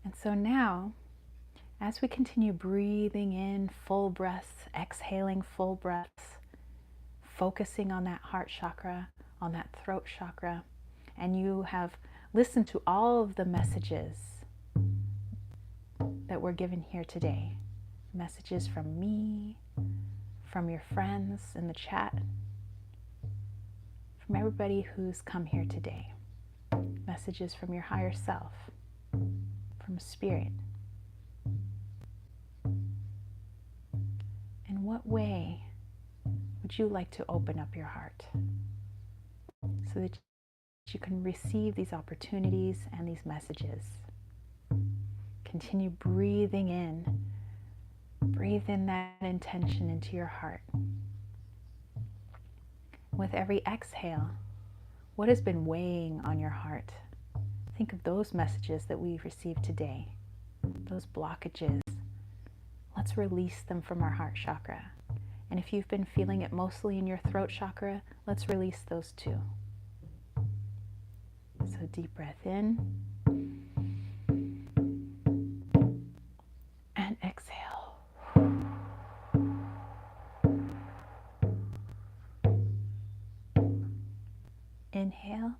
And so now, as we continue breathing in full breaths, exhaling full breaths, focusing on that heart chakra, on that throat chakra, and you have listened to all of the messages that were given here today. Messages from me, from your friends in the chat, from everybody who's come here today. Messages from your higher self, from spirit. In what way would you like to open up your heart so that you can receive these opportunities and these messages? Continue breathing in Breathe in that intention into your heart. With every exhale, what has been weighing on your heart? Think of those messages that we've received today, those blockages. Let's release them from our heart chakra. And if you've been feeling it mostly in your throat chakra, let's release those too. So deep breath in and exhale. Inhale.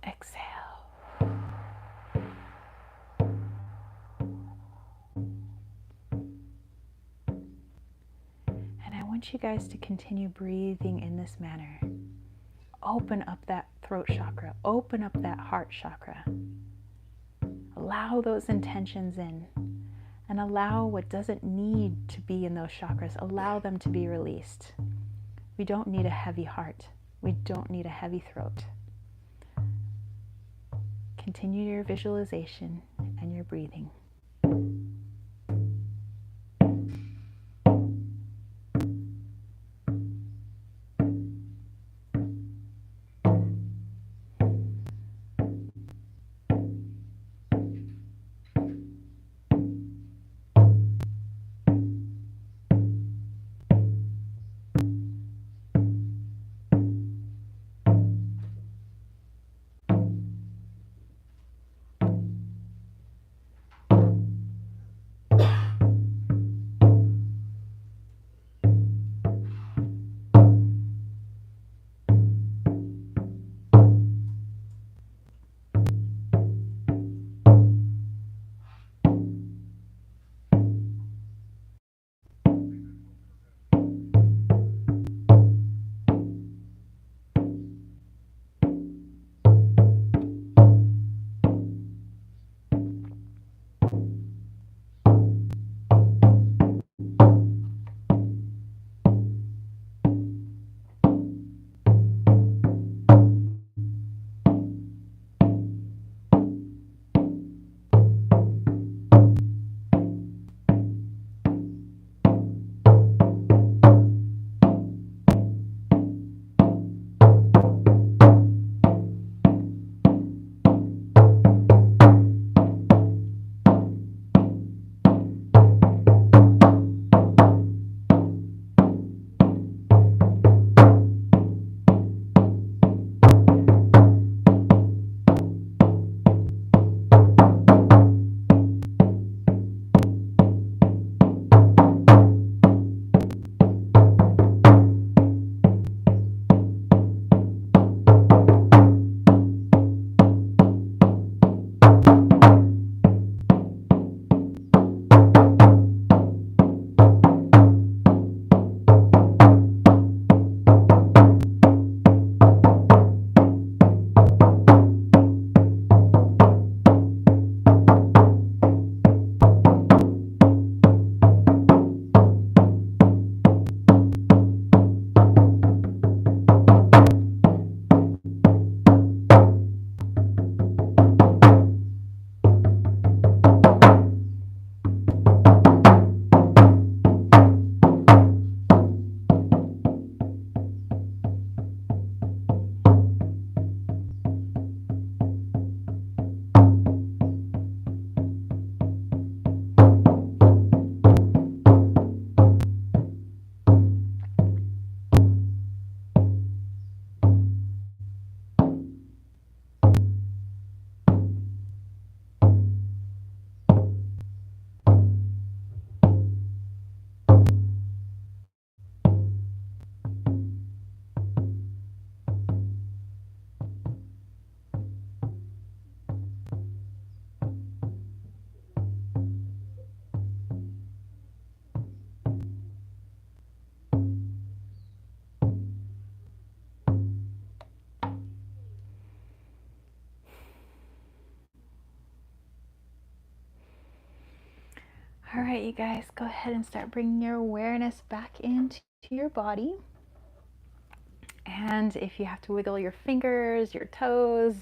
Exhale. And I want you guys to continue breathing in this manner. Open up that throat chakra. Open up that heart chakra. Allow those intentions in. And allow what doesn't need to be in those chakras. Allow them to be released. We don't need a heavy heart. We don't need a heavy throat. Continue your visualization and your breathing. All right, you guys, go ahead and start bringing your awareness back into your body. And if you have to wiggle your fingers, your toes,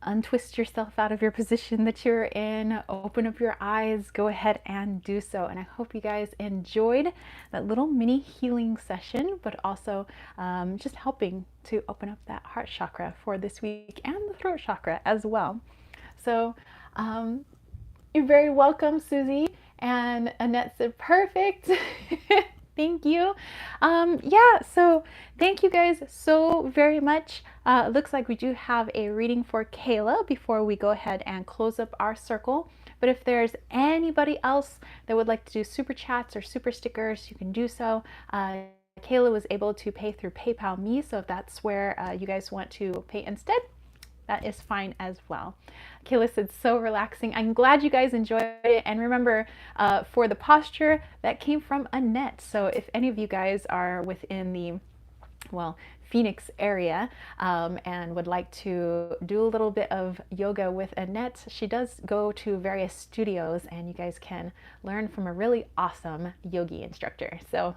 untwist yourself out of your position that you're in, open up your eyes, go ahead and do so. And I hope you guys enjoyed that little mini healing session, but also just helping to open up that heart chakra for this week and the throat chakra as well. So you're very welcome, Susie. And Annette said, perfect. Thank you. Yeah, so thank you guys so very much. It looks like we do have a reading for Kayla before we go ahead and close up our circle. But if there's anybody else that would like to do super chats or super stickers, you can do so. Kayla was able to pay through PayPal Me, so if that's where you guys want to pay instead, that is fine as well. Kayla said, so relaxing. I'm glad you guys enjoyed it. And remember, for the posture, that came from Annette. So if any of you guys are within the, well, Phoenix area and would like to do a little bit of yoga with Annette, she does go to various studios and you guys can learn from a really awesome yogi instructor. So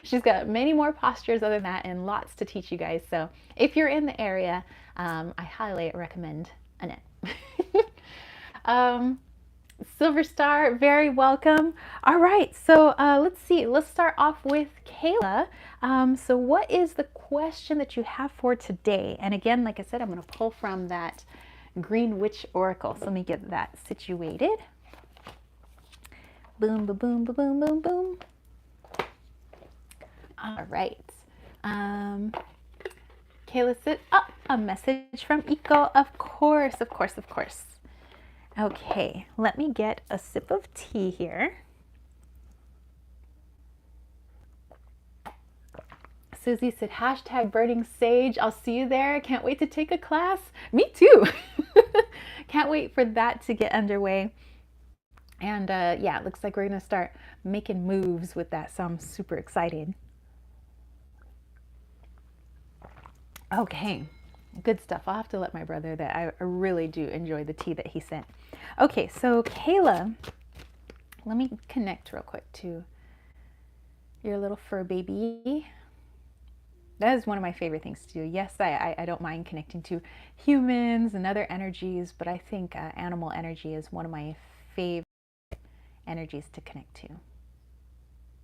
she's got many more postures other than that and lots to teach you guys. So if you're in the area, I highly recommend Annette. Silver Star, very welcome. All right, so let's see. Let's start off with Kayla. So what is the question that you have for today? And again, like I said, I'm going to pull from that Green Witch Oracle. So let me get that situated. Boom, boom, boom, boom, boom, boom, boom. All right. Kayla said, oh, a message from Iko. Of course, of course, of course. Okay, let me get a sip of tea here. Susie said, hashtag burning sage. I'll see you there. Can't wait to take a class. Me too. Can't wait for that to get underway. And yeah, it looks like we're going to start making moves with that. So I'm super excited. Okay, good stuff. I'll have to let my brother that I really do enjoy the tea that he sent. Okay, so Kayla, let me connect real quick to your little fur baby. That is one of my favorite things to do. Yes, I don't mind connecting to humans and other energies, but I think animal energy is one of my favorite energies to connect to.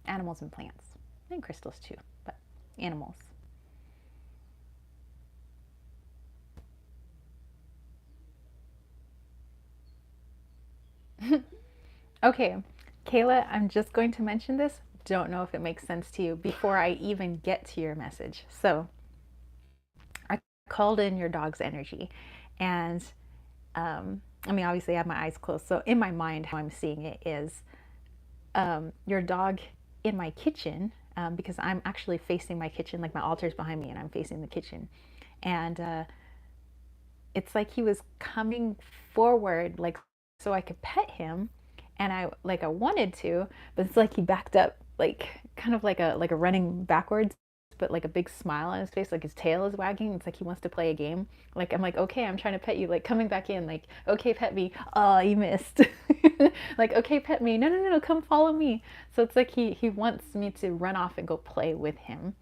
Animals and plants, and crystals too, but animals. Okay, Kayla, I'm just going to mention this. Don't know if it makes sense to you before I even get to your message. So I called in your dog's energy and I mean, obviously I have my eyes closed. So in my mind, how I'm seeing it is your dog in my kitchen because I'm actually facing my kitchen, like my altar's behind me and I'm facing the kitchen. And it's like he was coming forward, like so I could pet him, and I wanted to, but it's like he backed up, like kind of like a running backwards, but like a big smile on his face, like his tail is wagging. It's like he wants to play a game. Like I'm like, okay, I'm trying to pet you, like coming back in, like, okay, pet me. Oh, you missed. Like, okay, pet me. No, no, no, no, come follow me. So it's like he wants me to run off and go play with him.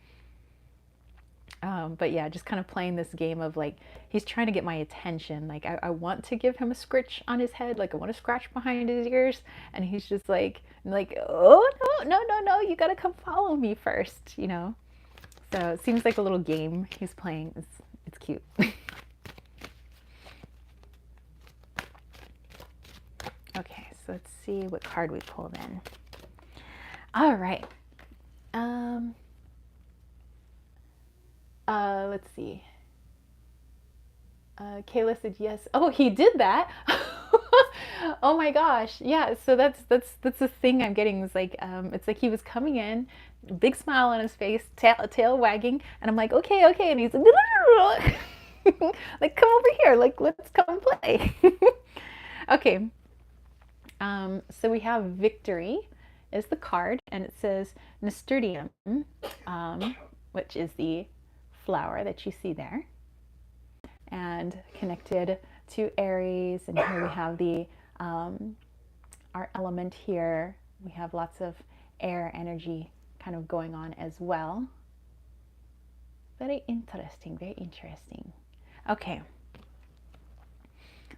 But yeah, just kind of playing this game of like, he's trying to get my attention. Like I want to give him a scritch on his head. Like I want to scratch behind his ears. And he's just like, oh, no, no, no, no, you got to come follow me first, you know? So it seems like a little game he's playing. It's cute. Okay, so let's see what card we pull then. All right. Let's see. Kayla said yes. Oh, he did that. Oh my gosh. Yeah, so that's the thing I'm getting is like it's like he was coming in, big smile on his face, tail wagging, and I'm like, okay, okay, and he's like, like come over here, like let's come play. Okay. So we have victory is the card, and it says nasturtium, which is the flower that you see there, and connected to Aries. And here we have the our element here. We have lots of air energy kind of going on as well. Very interesting, very interesting. Okay,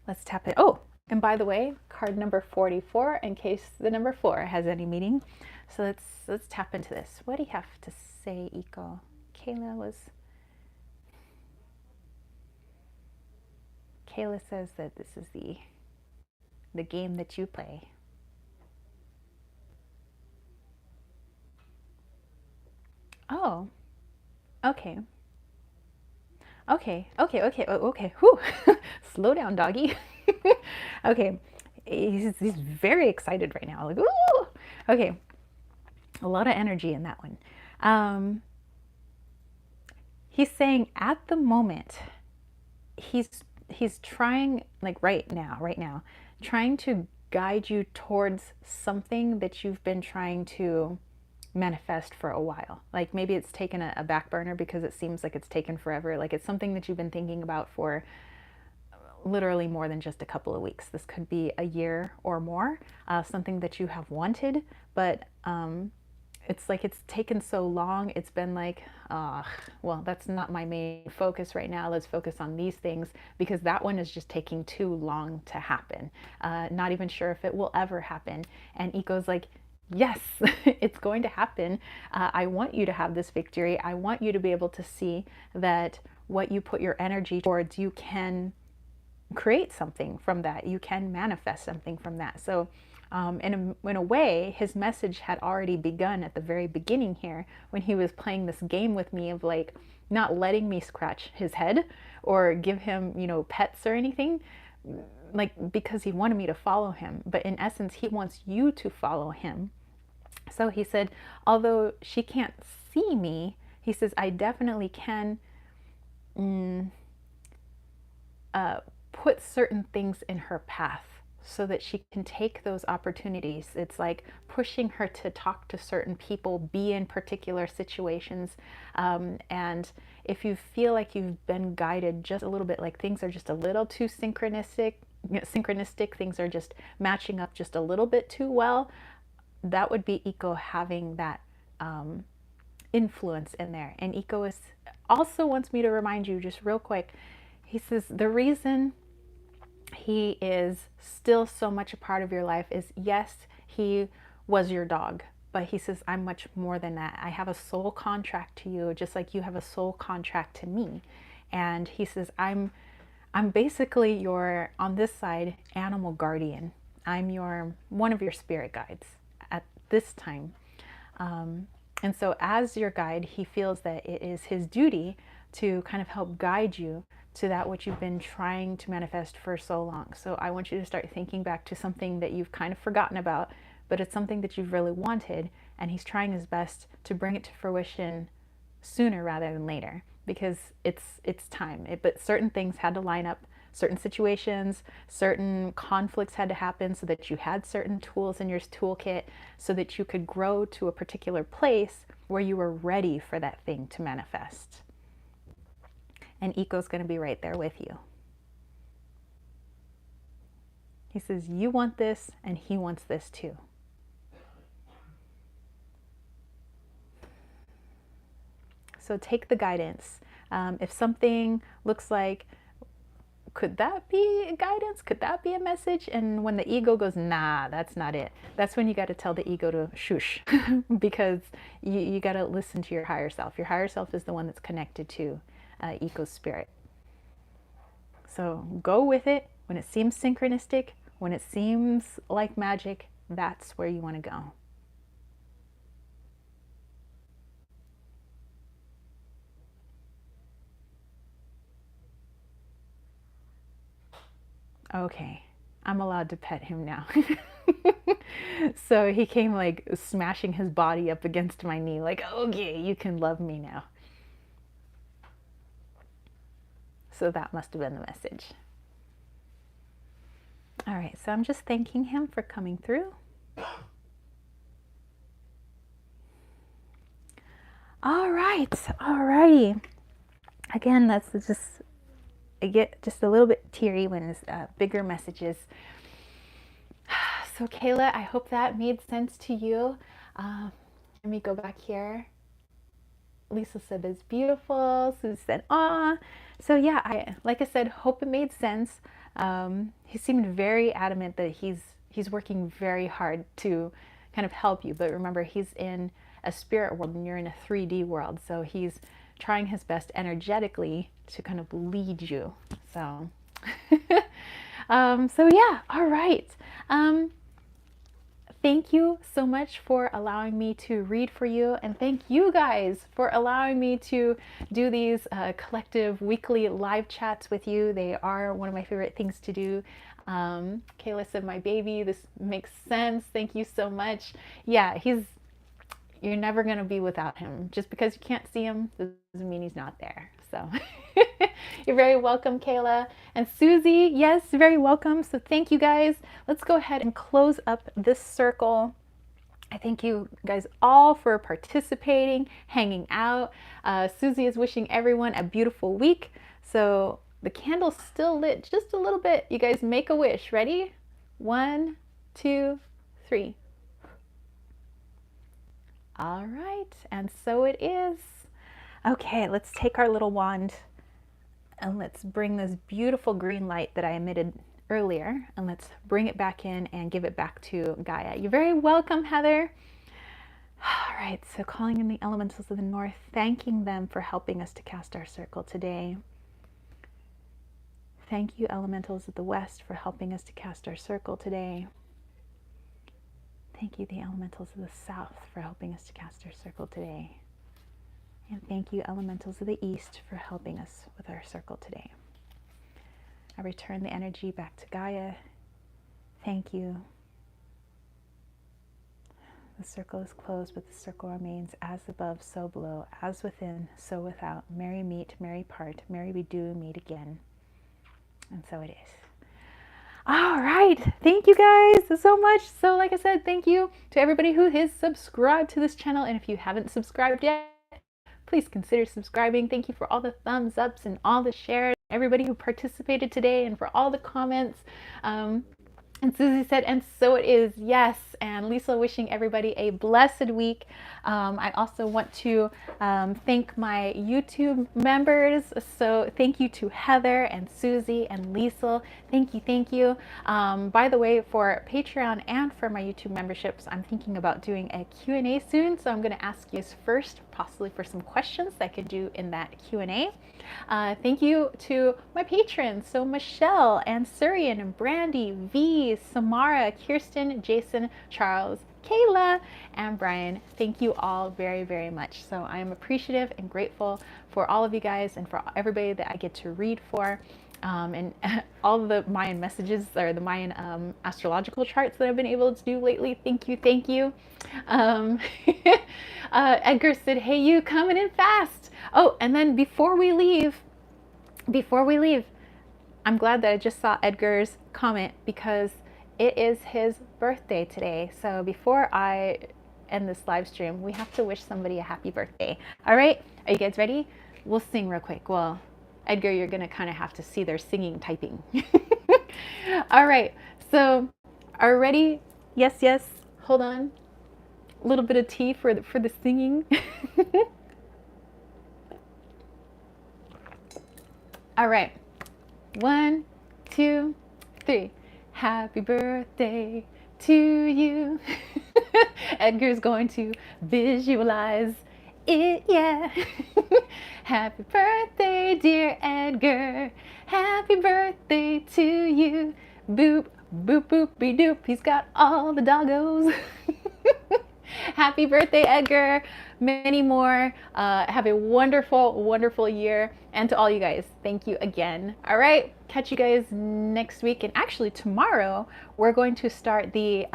Let's tap it. Oh, and by the way, card number 44, in case the number 4 has any meaning. So let's tap into this. What do you have to say, Iko? Kayla says that this is the game that you play. Oh, okay. Okay. Whew. Slow down, doggy. Okay. He's very excited right now. Like, ooh. Okay. A lot of energy in that one. He's saying at the moment, he's trying, like right now, trying to guide you towards something that you've been trying to manifest for a while. Like maybe it's taken a back burner because it seems like it's taken forever. Like it's something that you've been thinking about for literally more than just a couple of weeks. This could be a year or more, something that you have wanted, but it's like it's taken so long. It's been like, well, that's not my main focus right now. Let's focus on these things because that one is just taking too long to happen. Not even sure if it will ever happen. And Iko's like, yes, it's going to happen. I want you to have this victory. I want you to be able to see that what you put your energy towards, you can create something from that. You can manifest something from that. So in a way, his message had already begun at the very beginning here when he was playing this game with me of like not letting me scratch his head or give him, pets or anything, like because he wanted me to follow him. But in essence, he wants you to follow him. So he said, although she can't see me, he says, I definitely can put certain things in her path so that she can take those opportunities. It's like pushing her to talk to certain people, be in particular situations. And if you feel like you've been guided just a little bit, like things are just a little too synchronistic, things are just matching up just a little bit too well, that would be Iko having that influence in there. And Iko also wants me to remind you just real quick, he says the reason he is still so much a part of your life is, yes, he was your dog, but he says, I'm much more than that. I have a soul contract to you, just like you have a soul contract to me. And he says, I'm basically your, on this side, animal guardian. I'm one of your spirit guides at this time. And so as your guide, he feels that it is his duty to kind of help guide you to that which you've been trying to manifest for so long. So I want you to start thinking back to something that you've kind of forgotten about, but it's something that you've really wanted, and he's trying his best to bring it to fruition sooner rather than later because it's time. But certain things had to line up, certain situations, certain conflicts had to happen so that you had certain tools in your toolkit so that you could grow to a particular place where you were ready for that thing to manifest. And Iko's going to be right there with you. He says, you want this, and he wants this too. So take the guidance. If something looks like, could that be guidance? Could that be a message? And when the ego goes, nah, that's not it. That's when you got to tell the ego to shush because you got to listen to your higher self. Your higher self is the one that's connected to Iko's spirit. So go with it. When it seems synchronistic, when it seems like magic, that's where you want to go. Okay, I'm allowed to pet him now. So he came like smashing his body up against my knee, like, okay, you can love me now. So that must have been the message. All right, so I'm just thanking him for coming through. All right, alrighty. Again, that's just, I get just a little bit teary when it's bigger messages. So Kayla, I hope that made sense to you. Let me go back here. Lisa said it's beautiful. Sue said, ah. So yeah, like I said, hope it made sense. He seemed very adamant that he's working very hard to kind of help you. But remember, he's in a spirit world and you're in a 3D world. So he's trying his best energetically to kind of lead you. So, so yeah, all right. Thank you so much for allowing me to read for you, and thank you guys for allowing me to do these collective weekly live chats with you. They are one of my favorite things to do. Kayla said, my baby, this makes sense. Thank you so much. Yeah, you're never going to be without him. Just because you can't see him doesn't mean he's not there. So you're very welcome, Kayla. And Susie, yes, very welcome. So thank you guys. Let's go ahead and close up this circle. I thank you guys all for participating, hanging out. Susie is wishing everyone a beautiful week. So the candle's still lit just a little bit. You guys make a wish. Ready? 1, 2, 3. All right, and so it is. Okay, let's take our little wand and let's bring this beautiful green light that I emitted earlier, and let's bring it back in and give it back to Gaia. You're very welcome, Heather. All right, so calling in the elementals of the north, thanking them for helping us to cast our circle today. Thank you, elementals of the west, for helping us to cast our circle today. Thank you, the elementals of the south, for helping us to cast our circle today. And thank you, elementals of the east, for helping us with our circle today. I return the energy back to Gaia. Thank you. The circle is closed, but the circle remains as above, so below, as within, so without. Merry meet, merry part, merry we do meet again. And so it is. All right, thank you guys so much. So like I said, thank you to everybody who is subscribed to this channel. And if you haven't subscribed yet, please consider subscribing. Thank you for all the thumbs ups and all the shares, everybody who participated today, and for all the comments. And Susie said, and so it is, yes. And Lisa wishing everybody a blessed week. I also want to thank my YouTube members. So thank you to Heather and Susie and Lisa. Thank you, thank you. By the way, for Patreon and for my YouTube memberships, I'm thinking about doing a Q&A soon. So I'm going to ask you first, possibly for some questions that I could do in that Q&A. Thank you to my patrons, so Michelle and Surian and Brandy, V, Samara, Kirsten, Jason, Charles, Kayla, and Brian. Thank you all very, very much. So I am appreciative and grateful for all of you guys and for everybody that I get to read for. And all the Mayan messages, or the Mayan astrological charts that I've been able to do lately. Thank you, thank you. Edgar said, hey, you coming in fast. Oh, and then before we leave, I'm glad that I just saw Edgar's comment because it is his birthday today. So before I end this live stream, we have to wish somebody a happy birthday. All right, are you guys ready? We'll sing real quick. Well, Edgar, you're gonna kind of have to see their singing typing. All right, so are you ready? Yes, yes. Hold on. A little bit of tea for the singing. All right. 1, 2, 3. Happy birthday to you. Edgar's going to visualize it, yeah. Happy birthday, dear Edgar. Happy birthday to you. Boop, boop, boop, be doop. He's got all the doggos. Happy birthday, Edgar. Many more. Have a wonderful, wonderful year. And to all you guys, thank you again. All right, catch you guys next week. And actually tomorrow, we're going to start the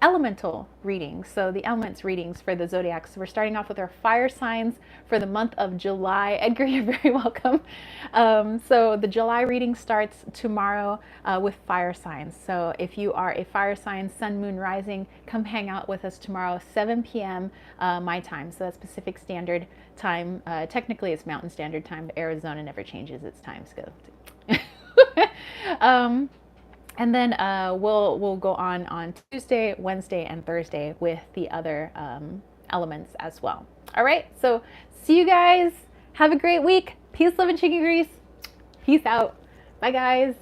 elemental readings. So the elements readings for the zodiac. So we're starting off with our fire signs for the month of July. Edgar, you're very welcome. So the July reading starts tomorrow with fire signs. So if you are a fire sign, sun, moon, rising, come hang out with us tomorrow, 7 p.m. My time. So that's Pacific Standard Time. Technically it's Mountain Standard Time, but Arizona never changes its time. So and then we'll go on Tuesday, Wednesday, and Thursday with the other elements as well. All right, so see you guys. Have a great week. Peace, love, and chicken grease. Peace out. Bye, guys.